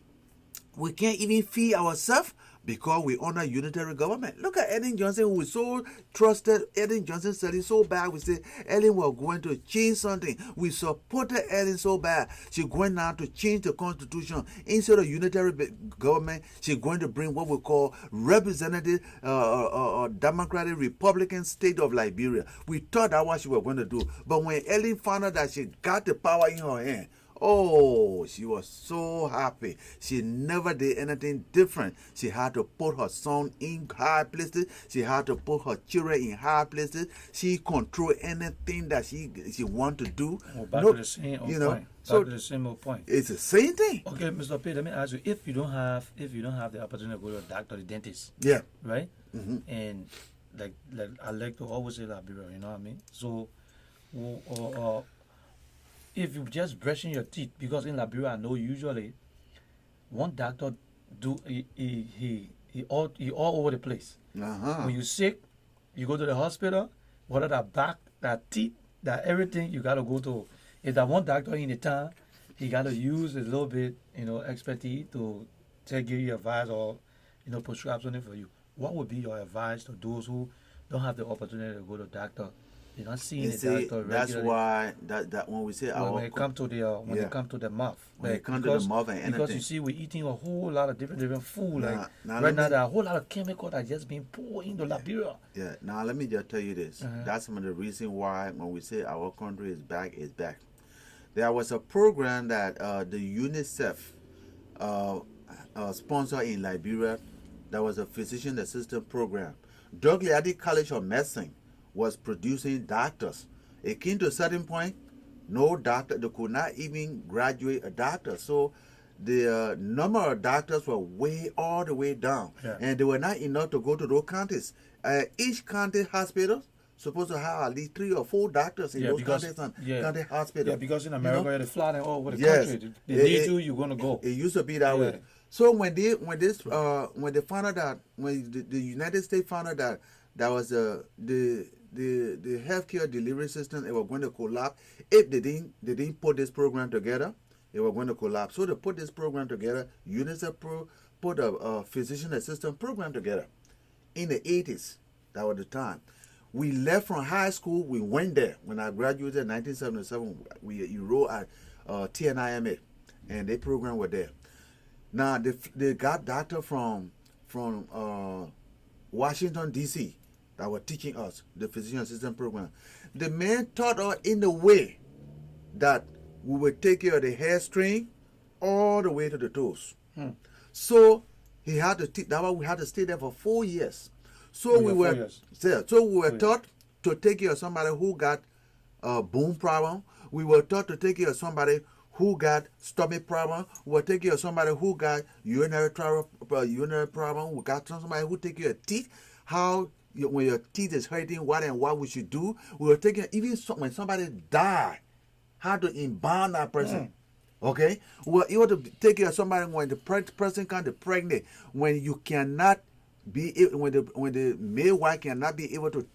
[SPEAKER 3] We can't even feed ourselves because we under unitary government. Look at Ellen Johnson, who is so trusted. Ellen Johnson said it so bad. We said Ellen was going to change something. We supported Ellen so bad. She's going now to change the constitution. Instead of unitary government, she's going to bring what we call representative Democratic Republican state of Liberia. We thought that's what she was going to do. But when Ellen found out that she got the power in her hand, oh, she was so happy. She never did anything different. She had to put her son in high places. She had to put her children in high places. She controlled anything that she want to do.
[SPEAKER 2] Well, back to the same old point.
[SPEAKER 3] So
[SPEAKER 2] to the same old point.
[SPEAKER 3] It's the same thing.
[SPEAKER 2] Okay, Mr. P, let me ask you: if you don't have the opportunity to go to a doctor, the dentist,
[SPEAKER 3] Yeah.
[SPEAKER 2] right? And like I like to always say Liberia, you know what I mean? So, if you just brushing your teeth, because in Liberia I know usually one doctor he all over the place. When you sick, you go to the hospital, whether that back, that teeth, that everything, you gotta go to. If that one doctor in the town, he gotta use a little bit, expertise to give you advice or prescribe something for you. What would be your advice to those who don't have the opportunity to go to a doctor? You're not seeing the doctor regularly.
[SPEAKER 3] That's why that when we say
[SPEAKER 2] when it comes to the mouth,
[SPEAKER 3] when it comes to the mouth and anything,
[SPEAKER 2] because you see we're eating a whole lot of different food. Right now there are a whole lot of chemicals that just being poured into Liberia.
[SPEAKER 3] Yeah. Now let me just tell you this. That's some of the reason why when we say our country is back, it's back. There was a program that the UNICEF sponsored in Liberia. That was a physician assistant program. Douglas College of Medicine was producing doctors. It came to a certain point, no doctor, they could not even graduate a doctor. So the number of doctors were all the way down.
[SPEAKER 2] Yeah.
[SPEAKER 3] And they were not enough to go to those counties. Each county hospital supposed to have at least 3 or 4 doctors in those counties and county hospitals.
[SPEAKER 2] Yeah, because in America, they're flying all over the
[SPEAKER 3] Yes.
[SPEAKER 2] country. They need you, you're going to go.
[SPEAKER 3] It used to be that way. So when the United States found out that that was the healthcare delivery system. It was going to collapse if they didn't put this program together. It was going to collapse. So they put this program together. UNICEF put a physician assistant program together in the 80s. That was the time. We left from high school. We went there. When I graduated in 1977, we enrolled at TNIMA, and their program were there. Now they got doctor from Washington D.C. that were teaching us the physician assistant program. The man taught us in the way that we would take care of the hair string all the way to the toes. So he had to teach. That's why we had to stay there for 4 years. So we were taught to take care of somebody who got a bone problem. We were taught to take care of somebody who got stomach problem. We were taking care of somebody who got urinary problem. We got somebody who take care of teeth. When your teeth is hurting, what we should do. We were taking even when somebody died, how to embalm that person. Okay, we were able to take care of somebody when the person can be pregnant. When you cannot when the male wife cannot be able to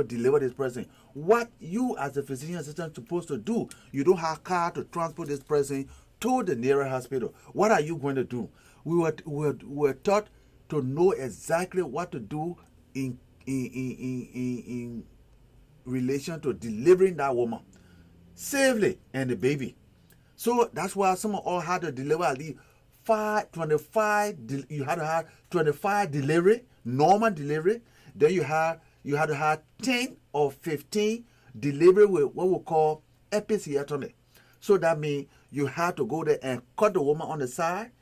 [SPEAKER 3] deliver this person. What you as a physician assistant supposed to do? You don't have car to transport this person to the nearest hospital. What are you going to do? We were taught to know exactly what to do in relation to delivering that woman safely and the baby. So that's why some of all had to deliver at least 25. You had to have 25 delivery, normal delivery. Then you had to have 10 or 15 delivery with what we call episiotomy. So that means you have to go there and cut the woman on the side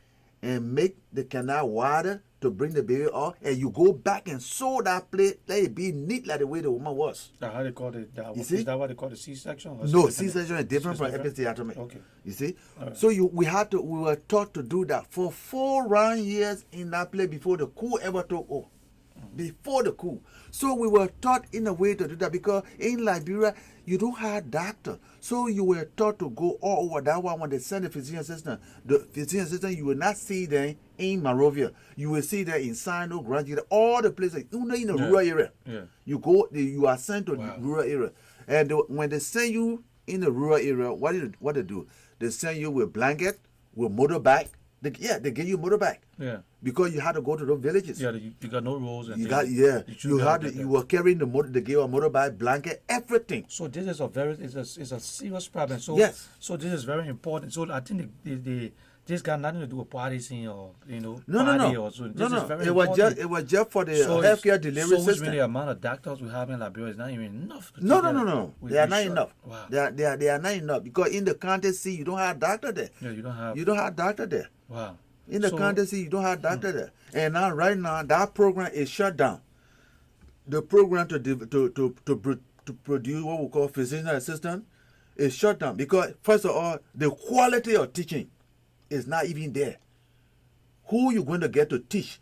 [SPEAKER 3] and make the canal wider to bring the baby up, and you go back and sew that plate, let it be neat like the way the woman was.
[SPEAKER 2] That's how they call it. Is that what they call the C-section?
[SPEAKER 3] No, C-section is different from episiotomy. Okay. You see? Right. So we were taught to do that for 4 round years in that place before the coup ever took over. Before the coup. So we were taught in a way to do that because in Liberia, you don't have doctor. So you were taught to go all over. That one when they send the physician assistant, you will not see them in Monrovia. You will see them in Sino, Grand, all the places, even in the rural area. Yeah. You are sent to the rural area. And when they send you in the rural area, what they do? They send you with blanket, with motorbike. They give you motorbike. Yeah. Because you had to go to those villages. Yeah, you got no roads. And you were carrying the motor. They gave a motorbike, blanket, everything.
[SPEAKER 2] So this is it's a serious problem. So
[SPEAKER 3] yes.
[SPEAKER 2] So this is very important. So I think this got nothing to do with party scene or
[SPEAKER 3] No.
[SPEAKER 2] It
[SPEAKER 3] was just for the healthcare delivery system.
[SPEAKER 2] So the amount of doctors we have in Liberia is not even enough.
[SPEAKER 3] No. They are not enough. Wow. They are not enough because in the county C you don't have doctor there.
[SPEAKER 2] Yeah, you don't have
[SPEAKER 3] doctor there.
[SPEAKER 2] Wow.
[SPEAKER 3] In the county C you don't have doctor there. And now right now that program is shut down. The program to produce what we call physician assistant is shut down because first of all the quality of teaching is not even there. Who you going to get to teach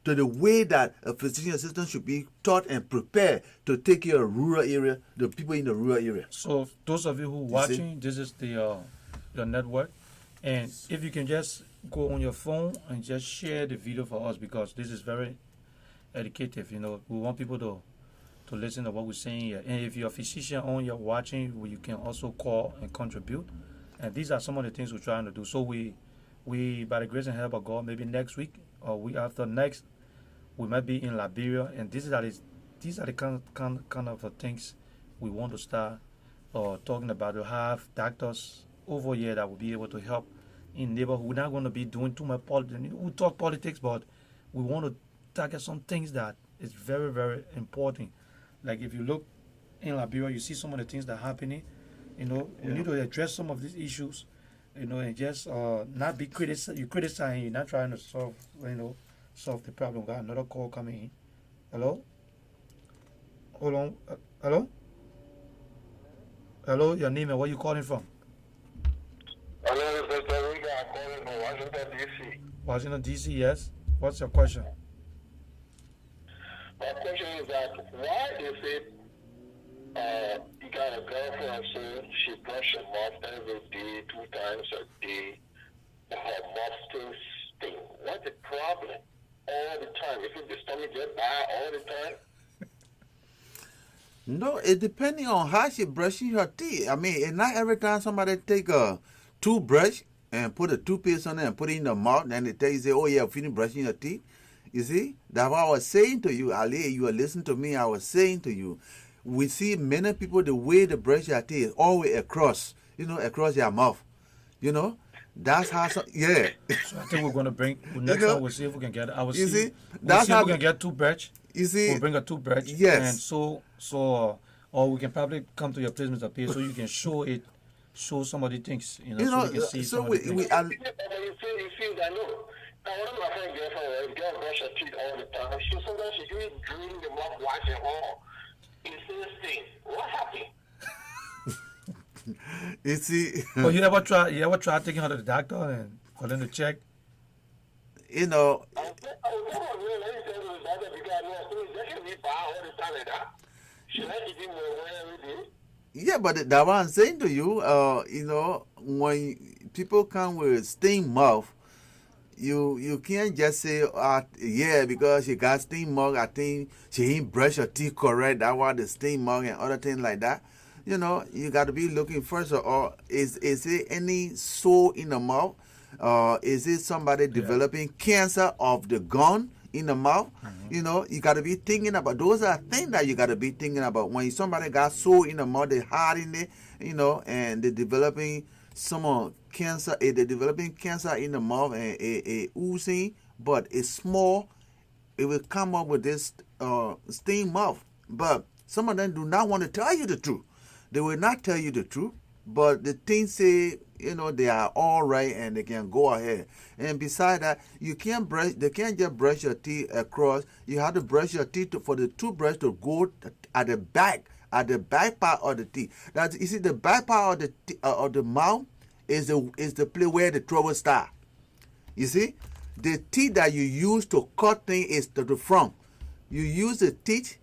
[SPEAKER 3] to the way that a physician assistant should be taught and prepared to take care of rural area, the people in the rural area.
[SPEAKER 2] So those of you who are watching, this is the your network, and if you can just go on your phone and just share the video for us because this is very educative. We want people to listen to what we're saying here. And if you're a physician on you're watching, you can also call and contribute. And these are some of the things we're trying to do. So we by the grace and help of God, maybe next week or week after next, we might be in Liberia. And these are the kind of things we want to start talking about. To have doctors over here that will be able to help in neighborhood. We're not going to be doing too much politics. We talk politics, but we want to target some things that is very, very important. Like if you look in Liberia, you see some of the things that are happening. We need to address some of these issues, and just not be criticizing. You criticize, you're not trying to solve the problem. Got another call coming in. Hello? Hold on. Hello? Hello, your name and where you calling from?
[SPEAKER 6] Hello, Mr. Riga. I'm calling from Washington, D.C.
[SPEAKER 2] Washington, D.C., yes. What's your question?
[SPEAKER 6] My question is that why is it you got a girlfriend, so she brush her mouth every day, 2 times a day, her mouth still stink. What's the problem? all the time? If the stomach get bad all the time?
[SPEAKER 3] No, it depending on how she brushing her teeth. I mean, it's not every time somebody take a toothbrush and put a toothpaste on it and put it in the mouth, and they tell you, say, oh yeah, finish brushing your teeth. You see, that's what I was saying to you, Ali. You were listening to me. I was saying to you, we see many people the way they brush their teeth all the way across, across their mouth. That's how. Yeah.
[SPEAKER 2] So I think we're gonna bring next time. We'll see if we can get.
[SPEAKER 3] You see,
[SPEAKER 2] that's how we can get toothbrush.
[SPEAKER 3] You see,
[SPEAKER 2] we'll bring a toothbrush.
[SPEAKER 3] Yes.
[SPEAKER 2] And or we can probably come to your place, Mr. P, so you can show somebody things. So we can see.
[SPEAKER 3] So
[SPEAKER 2] we
[SPEAKER 6] You see, I know. One of my friends girl brush her teeth all the time. Sometimes she really draining the mouthwash and all. It's this thing. What happened?
[SPEAKER 3] You see.
[SPEAKER 2] Oh, you ever try taking her to the doctor and for them to check?
[SPEAKER 3] You know. Yeah, but that's what I'm saying to you. When people come with sting mouth, you can't just say, yeah, because she got sting mouth, I think she ain't brush her teeth correct. That's why the sting mouth and other things like that. You got to be looking first of all. Is it any sore in the mouth? Is it somebody developing cancer of the gum in the mouth? Mm-hmm. You got to be thinking about those are things that you got to be thinking about when somebody got sore in the mouth, they hard in it, and they're developing some cancer. They're developing cancer in the mouth and a oozing, but it's small. It will come up with this sting mouth. But some of them do not want to tell you the truth. They will not tell you the truth, but the things say, they are all right and they can go ahead. And beside that, they can't just brush your teeth across. You have to brush your teeth for the toothbrush to go at the back part of the teeth. You see, the back part of the mouth is the place where the trouble starts. You see, the teeth that you use to cut things is to the front. You use the teeth,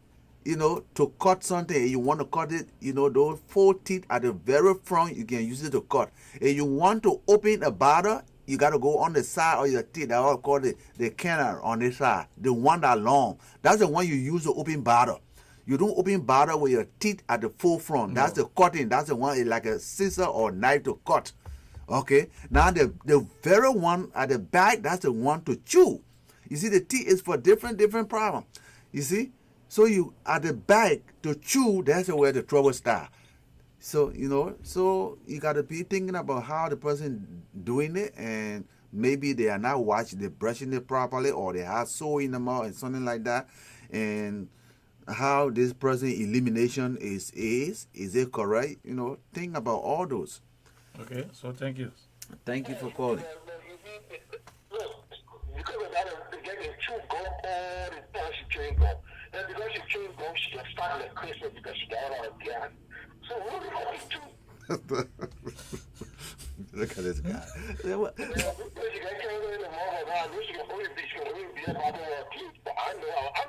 [SPEAKER 3] to cut something, and you want to cut it, those 4 teeth at the very front, you can use it to cut. If you want to open a bottle, you got to go on the side of your teeth. That's what called the canal on the side, the one that long. That's the one you use to open bottle. You don't open bottle with your teeth at the forefront. That's the cutting. That's the one, like a scissor or knife to cut. Okay? Now, the very one at the back, that's the one to chew. You see, the teeth is for different problems. You see? So you at the back to chew, that's where the trouble starts. So, so you got to be thinking about how the person doing it, and maybe they are not watching, they're brushing it properly, or they have sore in the mouth and something like that. And how this person elimination is it correct? Think about all those.
[SPEAKER 2] Okay, so thank you.
[SPEAKER 3] Thank you for calling.
[SPEAKER 6] Because of that, they get a chew gum all the time she chewing gum. And because she chewing gum, she just started like Christmas because she got all her gas. So what do you want to do?
[SPEAKER 3] Look at this guy.
[SPEAKER 6] She got cancer in the mouth around. She can only be about her teeth. But I'm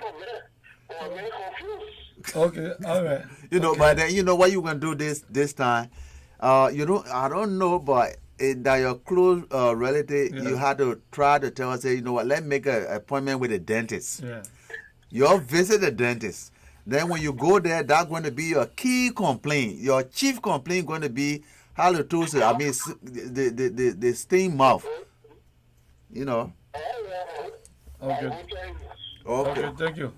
[SPEAKER 6] a man. I'm very confused.
[SPEAKER 2] Okay, all right.
[SPEAKER 3] But then what you gonna do this time? I don't know, but that your close relative, you had to try to tell us, say, let's make an appointment with a dentist.
[SPEAKER 2] Yeah.
[SPEAKER 3] You'll visit the dentist. Then when you go there, that's going to be your key complaint. Your chief complaint going to be halitosis. I mean, the sting mouth.
[SPEAKER 2] Okay.
[SPEAKER 3] Okay.
[SPEAKER 2] Thank you.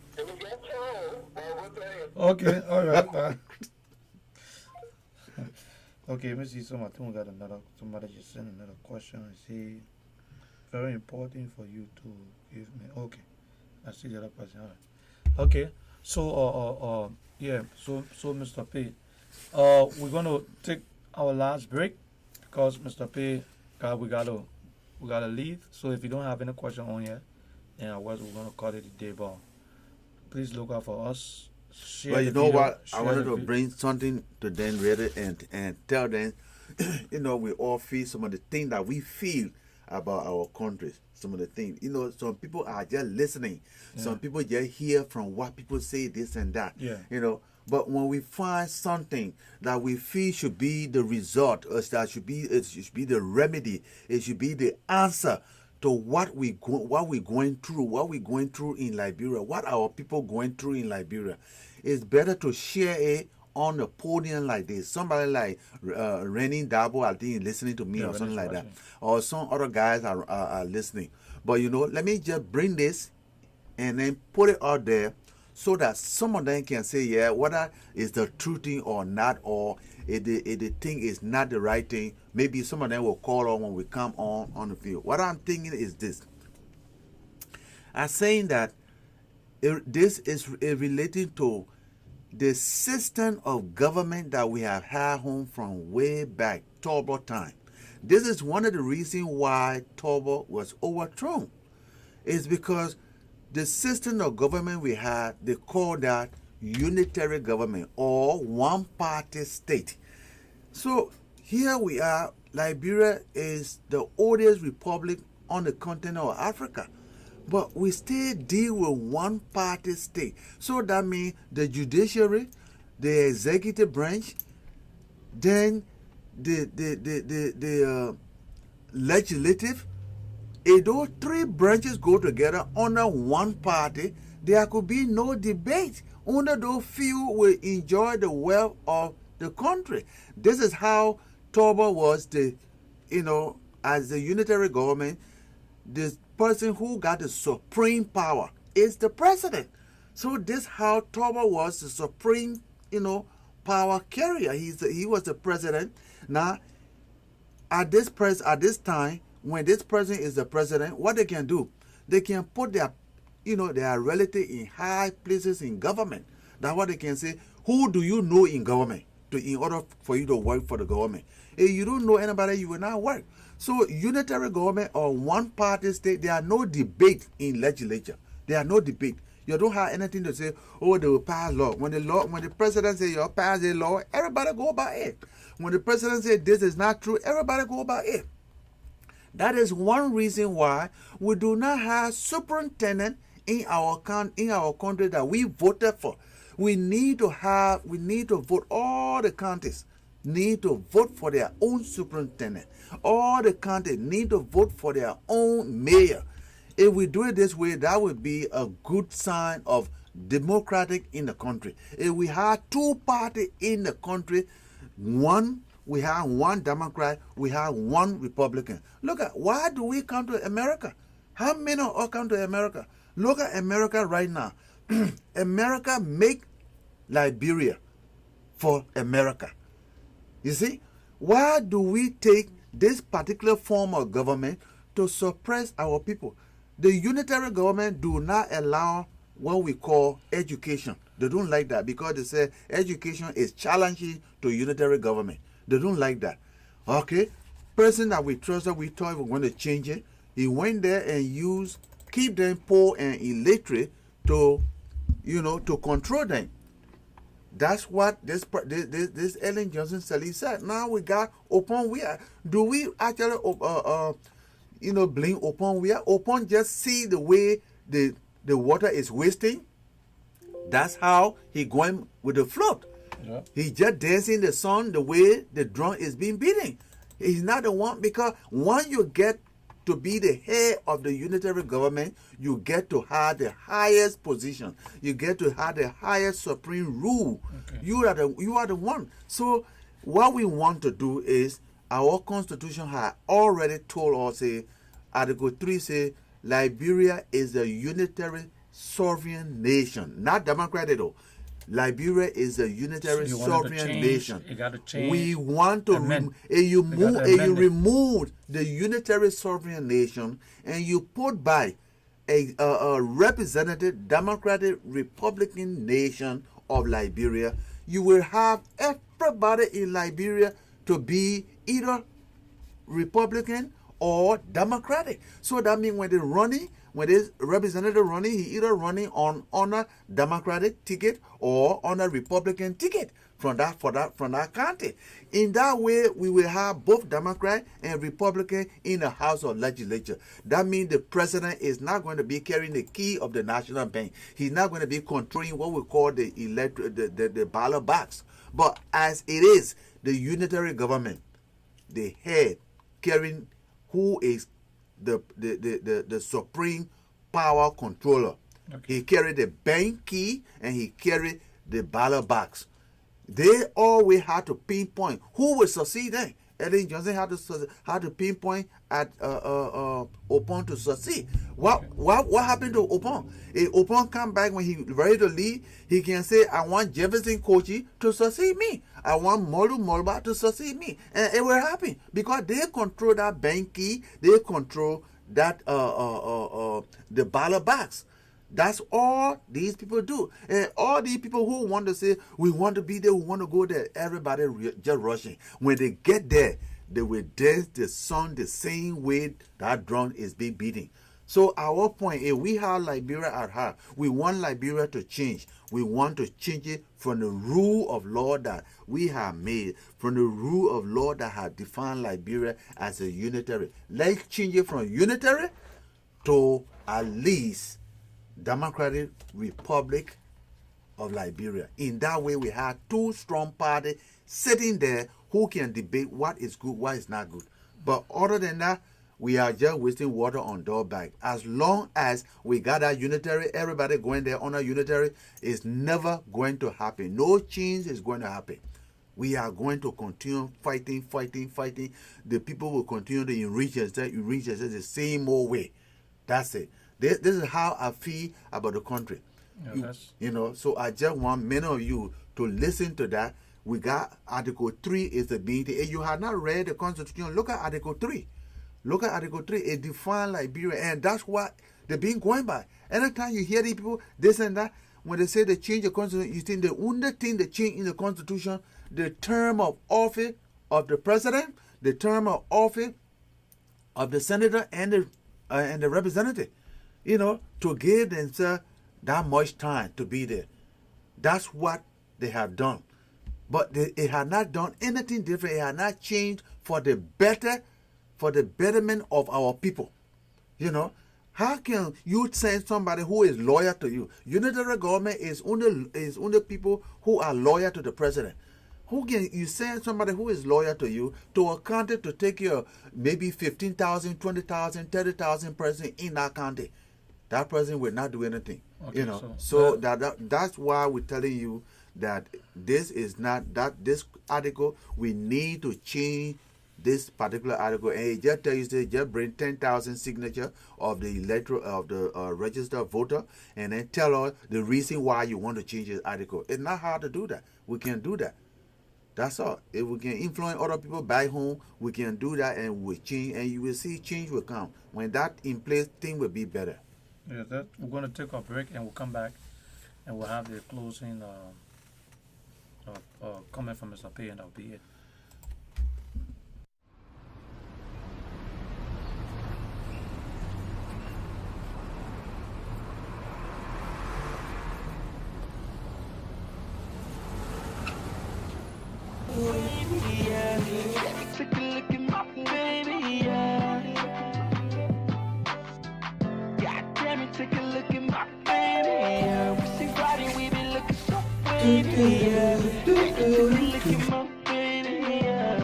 [SPEAKER 2] Okay, all right. Bye. Okay, let me see some. I think we got somebody just sent another question. I see. Very important for you to give me. Okay. I see the other person. All right. Okay. So, So, Mr. P, we're gonna take our last break because Mr. P, we gotta leave. So, if you don't have any question on yet, then we're gonna call it a day. But please look out for us. Share
[SPEAKER 3] But
[SPEAKER 2] the
[SPEAKER 3] you know
[SPEAKER 2] video,
[SPEAKER 3] what? I
[SPEAKER 2] share
[SPEAKER 3] wanted
[SPEAKER 2] the
[SPEAKER 3] to
[SPEAKER 2] vi-
[SPEAKER 3] bring something to them really and tell them, we all feel some of the things that we feel about our country. Some of the things, some people are just listening.
[SPEAKER 2] Yeah.
[SPEAKER 3] Some people just hear from what people say, this and that.
[SPEAKER 2] Yeah.
[SPEAKER 3] But when we find something that we feel should be the result, or that it should be the remedy, it should be the answer to what we're going through in Liberia, what our people going through in Liberia, it's better to share it on a podium like this. Somebody like Renin Dabo, I think, listening to me or something like that, or some other guys are listening. But let me just bring this and then put it out there so that some of them can say, yeah, whether it's the true thing or not, or if the thing is not the right thing. Maybe some of them will call on when we come on the field. What I'm thinking is this. I'm saying that this is relating to the system of government that we have had home from way back, Turbo time. This is one of the reasons why Turbo was overthrown. It's because the system of government we had, they call that unitary government or one-party state. So here we are. Liberia is the oldest republic on the continent of Africa, but we still deal with one-party state. So that means the judiciary, the executive branch, then the legislative. If those three branches go together under one party, there could be no debate. Only those few will enjoy the wealth of the country. This is how Turbo was as the unitary government. The person who got the supreme power is the president. So this how Turbo was the supreme, power carrier. He was the president. Now, at this time, when this person is the president, what they can do, they can put their relative in high places in government. That's what they can say. Who do you know in government in order for you to work for the government? If you don't know anybody, you will not work. So unitary government or one party state, there are no debate in legislature. There are no debate. You don't have anything to say, oh, they will pass law. When the president say you pass a law, everybody go by it. When the president say this is not true, everybody go by it. That is one reason why we do not have superintendent in our country that we voted for. We need to vote. All the counties need to vote for their own superintendent. All the counties need to vote for their own mayor. If we do it this way, that would be a good sign of democratic in the country. If we have two parties in the country, we have one Democrat, we have one Republican. Look at, why do we come to America? How many of us come to America? Look at America right now. America make Liberia for America. You see, why do we take this particular form of government to suppress our people? The unitary government do not allow what we call education. They don't like that because they say education is challenging to unitary government. They don't like that. Okay, person that we trusted, we thought we were going to change it. He went there and keep them poor and illiterate to control them. That's what this Ellen Johnson Sirleaf said. Now we got Opon. Do we actually blame Opon? Opon just see the way the water is wasting. That's how he going with the flood. Yeah. He just dancing the sun the way the drum is being beaten. He's not the one, because once you get to be the head of the unitary government, you get to have the highest position. You get to have the highest supreme rule. Okay. You are the one. So what we want to do is, our constitution has already told us, Article 3 say, Liberia is a unitary sovereign nation, not democratic though. Liberia is a unitary sovereign nation.
[SPEAKER 2] You got to change.
[SPEAKER 3] We want to you remove the unitary sovereign nation and you put by a representative democratic republican nation of Liberia, you will have everybody in Liberia to be either Republican or Democratic. So that means when this representative running, he either running on a Democratic ticket or on a Republican ticket from that county. In that way, we will have both Democrat and Republican in the House of Legislature. That means the president is not going to be carrying the key of the National Bank. He's not going to be controlling what we call the ballot box. But as it is, the unitary government, the head carrying who is the supreme power controller.
[SPEAKER 2] Okay.
[SPEAKER 3] He carried the bank key and he carried the ballot box. They always had to pinpoint who would succeed then. Ellen Johnson had to pinpoint at Opon to succeed. What happened to Opon? If Opon come back when he ready to leave, he can say, I want Jefferson Kochi to succeed me. I want Molu Molba to succeed me. And it will happen because they control that bank key, they control that the ballot box. That's all these people do. And all these people who want to say, we want to be there, we want to go there, everybody just rushing. When they get there, they will dance the song the same way that drum is being beaten. So our point is, we have Liberia at heart. We want Liberia to change. We want to change it from the rule of law that we have made, from the rule of law that has defined Liberia as a unitary. Let's change it from unitary to at least Democratic Republic of Liberia. In that way, we have two strong parties sitting there who can debate what is good, what is not good. But other than that, we are just wasting water on door bag. As long as we got that unitary, everybody going there on a unitary, is never going to happen. No change is going to happen. We are going to continue fighting. The people will continue to enrich themselves the same old way. That's it. This is how I feel about the country.
[SPEAKER 2] Yeah,
[SPEAKER 3] You know, so I just want many of you to listen to that. We got Article 3 is the being. If you have not read the Constitution, look at Article 3. Look at Article 3. It defines Liberia, and that's what they've been going by. Anytime you hear these people, this and that, when they say they change the Constitution, you think the only thing they change in the Constitution, the term of office of the president, the term of office of the senator and the representative. You know, to give themselves that much time to be there. That's what they have done. But it had not done anything different. It had not changed for the betterment of our people. You know, how can you send somebody who is loyal to you? Unitary government is only people who are loyal to the president. Who can you send somebody who is loyal to you to a county to take care of maybe 15,000, 20,000, 30,000 person in that county? That person will not do anything.
[SPEAKER 2] Okay,
[SPEAKER 3] you know, so that's why we're telling you that this is not that this article. We need to change this particular article, and it just tell you, just bring 10,000 signatures of the registered voter, and then tell us the reason why you want to change this article. It's not hard to do that. We can do that. That's all. If we can influence other people back home, we can do that, and we change, and you will see change will come. When that in place, things will be better.
[SPEAKER 2] Yeah, we're going to take a break and we'll come back and we'll have the closing comment from Mr. P, and that'll be it.
[SPEAKER 7] Take a look at my baby, yeah. God damn it, take a look at my baby, yeah. We see riding, we be looking so pretty, yeah. Take a look at my baby, yeah.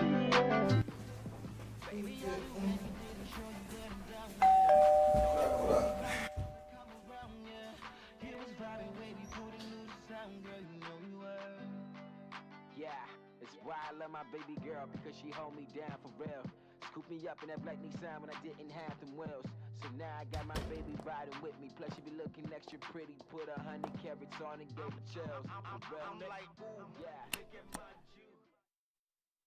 [SPEAKER 5] Yeah, it's why I love my baby girl, because she hold me down for real. Scoop me up in that black Nissan when I didn't have them wheels. So now I got my baby riding with me. Plus she be looking extra pretty. Put 100 carats on and gave her chills. For real, nigga.
[SPEAKER 7] like, ooh,
[SPEAKER 5] Yeah.
[SPEAKER 7] look at my juice.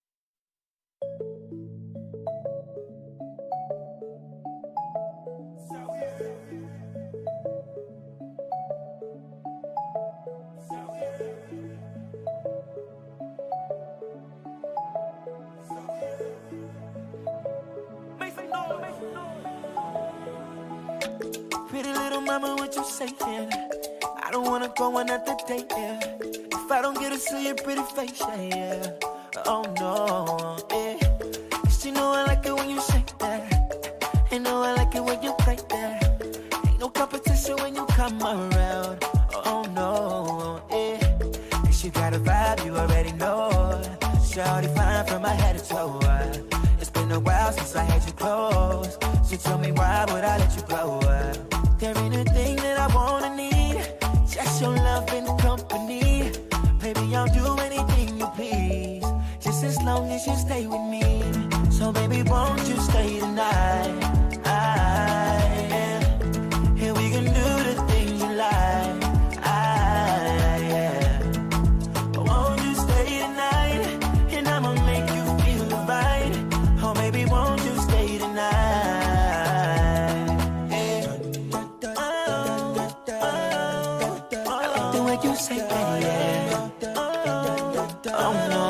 [SPEAKER 7] Pretty little mama, what you saying? I don't wanna go another day, yeah. If I don't get to see your pretty face, yeah. Oh no, yeah. 'Cause you know I like it when you shake that. You know I like it when you break that. Ain't no competition when you come around. Oh no, yeah. 'Cause you got a vibe, you already know. Shawty fine from my head to toe. It's been a a while since I had you close. So tell me why would I let you go? There ain't a thing that I wanna need, just your love and company. Baby, I'll do anything you please, just as long as you stay with me. So baby, won't you stay tonight? Here we can do the things you like. Won't you stay tonight? And I'ma make you feel right. Oh baby, won't you stay tonight? I like the way you say that, yeah. Oh no,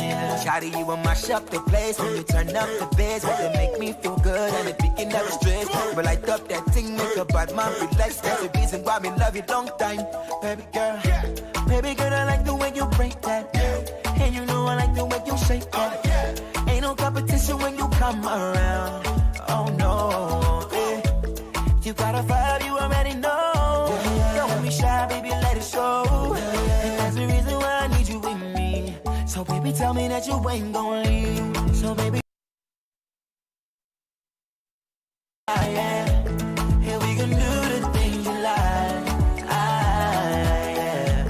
[SPEAKER 7] yeah. Shawty, you will mash up the place when you turn up the bass. When you make me feel good and it begin never stress. But light up that thing, make a bad man relax. That's the reason why we love you long time, baby girl. Baby girl, I like the way you break that. And you know I like the way you shake that. Ain't no competition when you come around. Oh no, yeah. You got a vibe, you already know. Don't be shy, baby, let it show. And that's the reason why I need you with me. So baby, tell me that you ain't gon' leave. So baby, yeah. Here we can do the things you like. Yeah.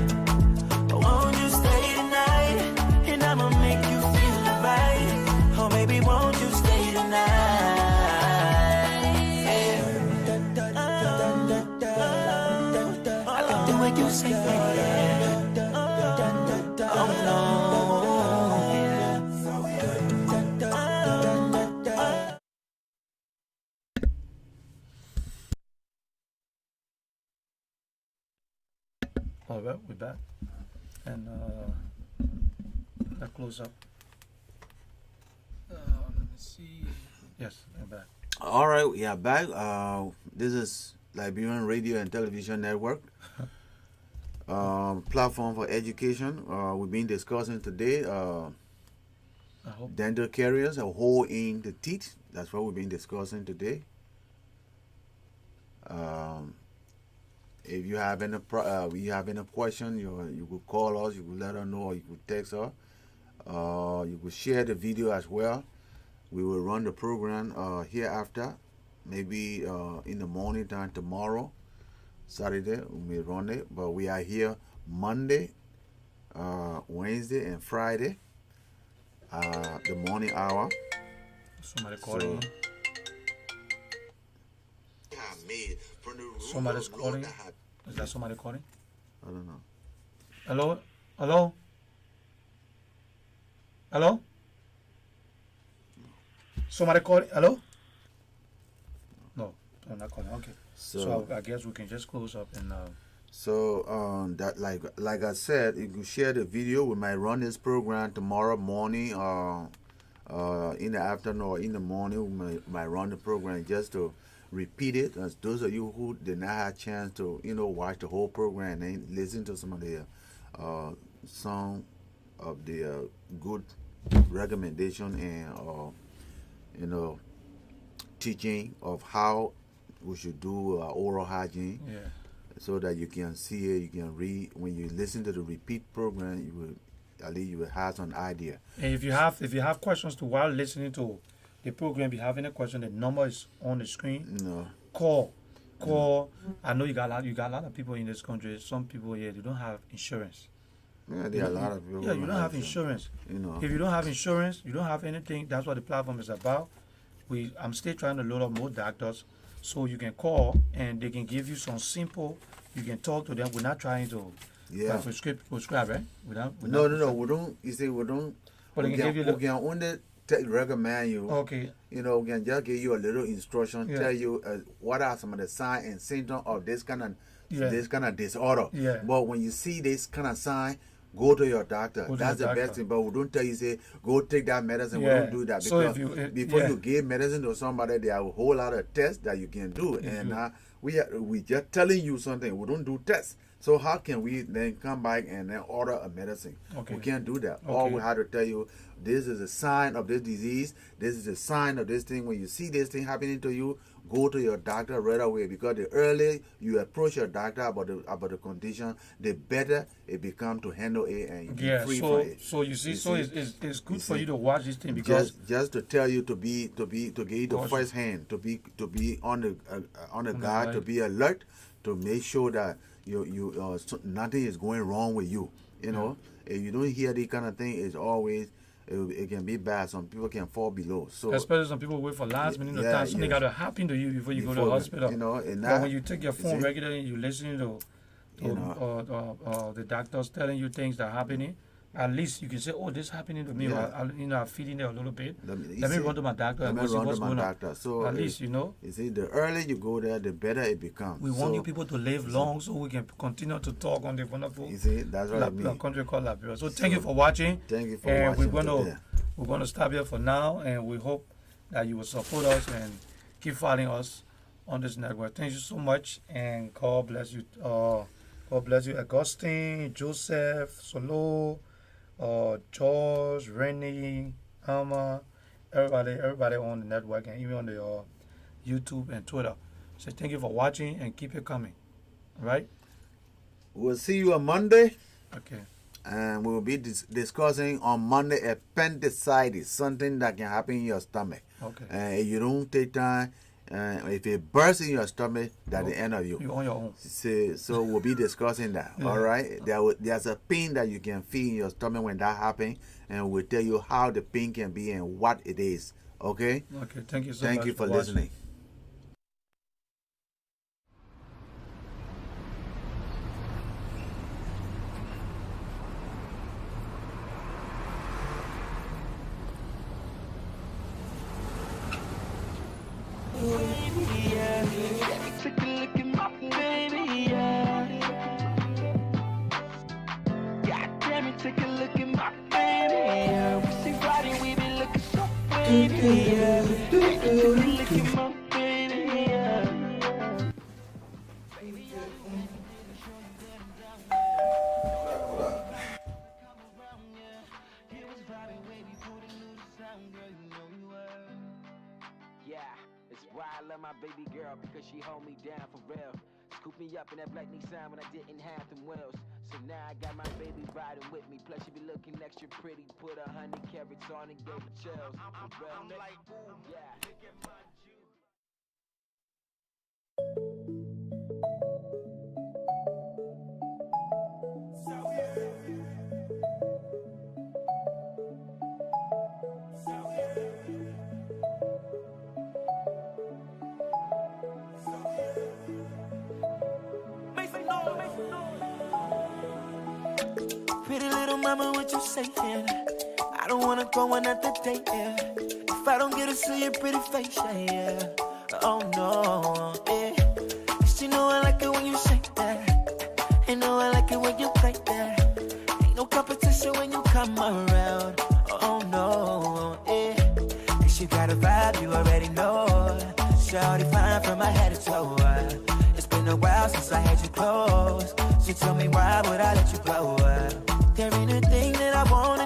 [SPEAKER 7] Won't you stay tonight? And I'ma make you feel right. Oh baby, won't you stay tonight? Yeah. I like the way you say that. Yeah. Oh no.
[SPEAKER 2] All right, we're back. And that close up. Let me see. Yes, we're back.
[SPEAKER 3] All right, we are back. This is Liberian Radio and Television Network, platform for education. We've been discussing today dental caries, a hole in the teeth. That's what we've been discussing today. If you have any question, you could call us, you could let us know, or you could text us. You could share the video as well. We will run the program hereafter, maybe in the morning time tomorrow, Saturday, we may run it. But we are here Monday, Wednesday, and Friday, the morning hour.
[SPEAKER 2] Somebody calling. Somebody's calling. Is that somebody calling?
[SPEAKER 3] I don't know.
[SPEAKER 2] Hello? Hello? Hello? Somebody calling? Hello? No, I'm not calling. Okay. So I guess we can just close up and.
[SPEAKER 3] So that like I said, you can share the video. We might run this program tomorrow morning, in the afternoon or in the morning. We might run the program just to repeat it. As those of you who did not have a chance to, watch the whole program and listen to some of the good recommendation and teaching of how we should do oral hygiene.
[SPEAKER 2] Yeah.
[SPEAKER 3] So that you can see it, you can read. When you listen to the repeat program, you will have some idea.
[SPEAKER 2] And if you have questions to while listening to the program, if you have any question, the number is on the screen.
[SPEAKER 3] No.
[SPEAKER 2] Call. I know you got a lot of people in this country. Some people here, they don't have insurance.
[SPEAKER 3] Yeah, there are a lot of people.
[SPEAKER 2] Yeah, you don't have insurance. If you don't have insurance, you don't have anything. That's what the platform is about. I'm still trying to load up more doctors, so you can call and they can give you some simple. You can talk to them. We're not trying to prescribe, right?
[SPEAKER 3] No. We don't. You say we don't.
[SPEAKER 2] But
[SPEAKER 3] we can only recommend you.
[SPEAKER 2] Okay.
[SPEAKER 3] We can just give you a little instruction. Yeah. Tell you what are some of the signs and symptoms of this kind of disorder.
[SPEAKER 2] Yeah.
[SPEAKER 3] But when you see this kind of sign, go to your doctor. That's the best thing. But we don't tell you say go take that medicine.
[SPEAKER 2] Yeah.
[SPEAKER 3] We don't do that because before you give medicine to somebody, there are a whole lot of tests that you can do. We just telling you something. We don't do tests. So how can we then come back and then order a medicine?
[SPEAKER 2] Okay.
[SPEAKER 3] We can't do that.
[SPEAKER 2] Okay.
[SPEAKER 3] All we have to tell you, this is a sign of this disease. This is a sign of this thing. When you see this thing happening to you, go to your doctor right away, because the earlier you approach your doctor about the condition, the better it becomes to handle it and you get free from it.
[SPEAKER 2] So you see, it's good
[SPEAKER 3] You
[SPEAKER 2] for
[SPEAKER 3] see?
[SPEAKER 2] you to watch this thing, because
[SPEAKER 3] Just to tell you to give you the first hand, to be on the guard, to be alert, to make sure that nothing is going wrong with you. You know, if you don't hear this kind of thing, it's always it can be bad. Some people can fall below. So
[SPEAKER 2] especially some people wait for last minute of time. Something got to happen to you before you go to the hospital.
[SPEAKER 3] You know, and
[SPEAKER 2] but when you take your phone regularly, you listening to the doctors telling you things that are happening. At least you can say, "Oh, this is happening to me."
[SPEAKER 3] Yeah.
[SPEAKER 2] Or, I'm feeling it a little bit.
[SPEAKER 3] Let
[SPEAKER 2] me run to my doctor and see what's going on.
[SPEAKER 3] So
[SPEAKER 2] at least
[SPEAKER 3] you see, the earlier you go there, the better it becomes.
[SPEAKER 2] We want you people to live long, so we can continue to talk on the wonderful.
[SPEAKER 3] You see, that's what I mean.
[SPEAKER 2] Country called Liberia. So thank you for watching.
[SPEAKER 3] Thank you for watching.
[SPEAKER 2] We're gonna stop here for now, and we hope that you will support us and keep following us on this network. Thank you so much, and God bless you. God bless you, Augustine, Joseph, Solo, George, Rennie, Alma, everybody on the network, and even on the YouTube and Twitter. So thank you for watching, and keep it coming. All right?
[SPEAKER 3] We'll see you on Monday.
[SPEAKER 2] Okay.
[SPEAKER 3] And we'll be discussing on Monday appendicitis, something that can happen in your stomach.
[SPEAKER 2] Okay.
[SPEAKER 3] And if you don't take time, if it bursts in your stomach, that's the end of you.
[SPEAKER 2] You're on your own.
[SPEAKER 3] So we'll be discussing that. All right. There's a pain that you can feel in your stomach when that happens, and we'll tell you how the pain can be and what it is. Okay.
[SPEAKER 2] Okay. Thank you so much.
[SPEAKER 3] Thank you for
[SPEAKER 2] watching.
[SPEAKER 3] listening.
[SPEAKER 7] Take a look at my baby, yeah. God damn it, take a look at my baby, yeah. We see riding, we be looking so baby, yeah. Take a look at my baby, yeah.
[SPEAKER 5] Yeah, it's why I love my baby girl, because she hold me down for real. Scoop me up in that black Nissan when I didn't have them wheels. So now I got my baby riding with me. Plus she be looking extra pretty. Put 100 carats on and gave her chills. For real. I'm like, ooh, yeah. Look at my juice.
[SPEAKER 7] Pretty little mama, what you saying? I don't wanna go another day, yeah. If I don't get to see your pretty face, yeah. Oh no, yeah. 'Cause you know I like it when you shake that. You know I like it when you break that. Ain't no competition when you come around. Oh no, yeah. 'Cause you got a vibe, you already know. Shawty fine from my head to toe. It's been a while since I had you close. So tell me why would I let you go? There ain't a thing that I want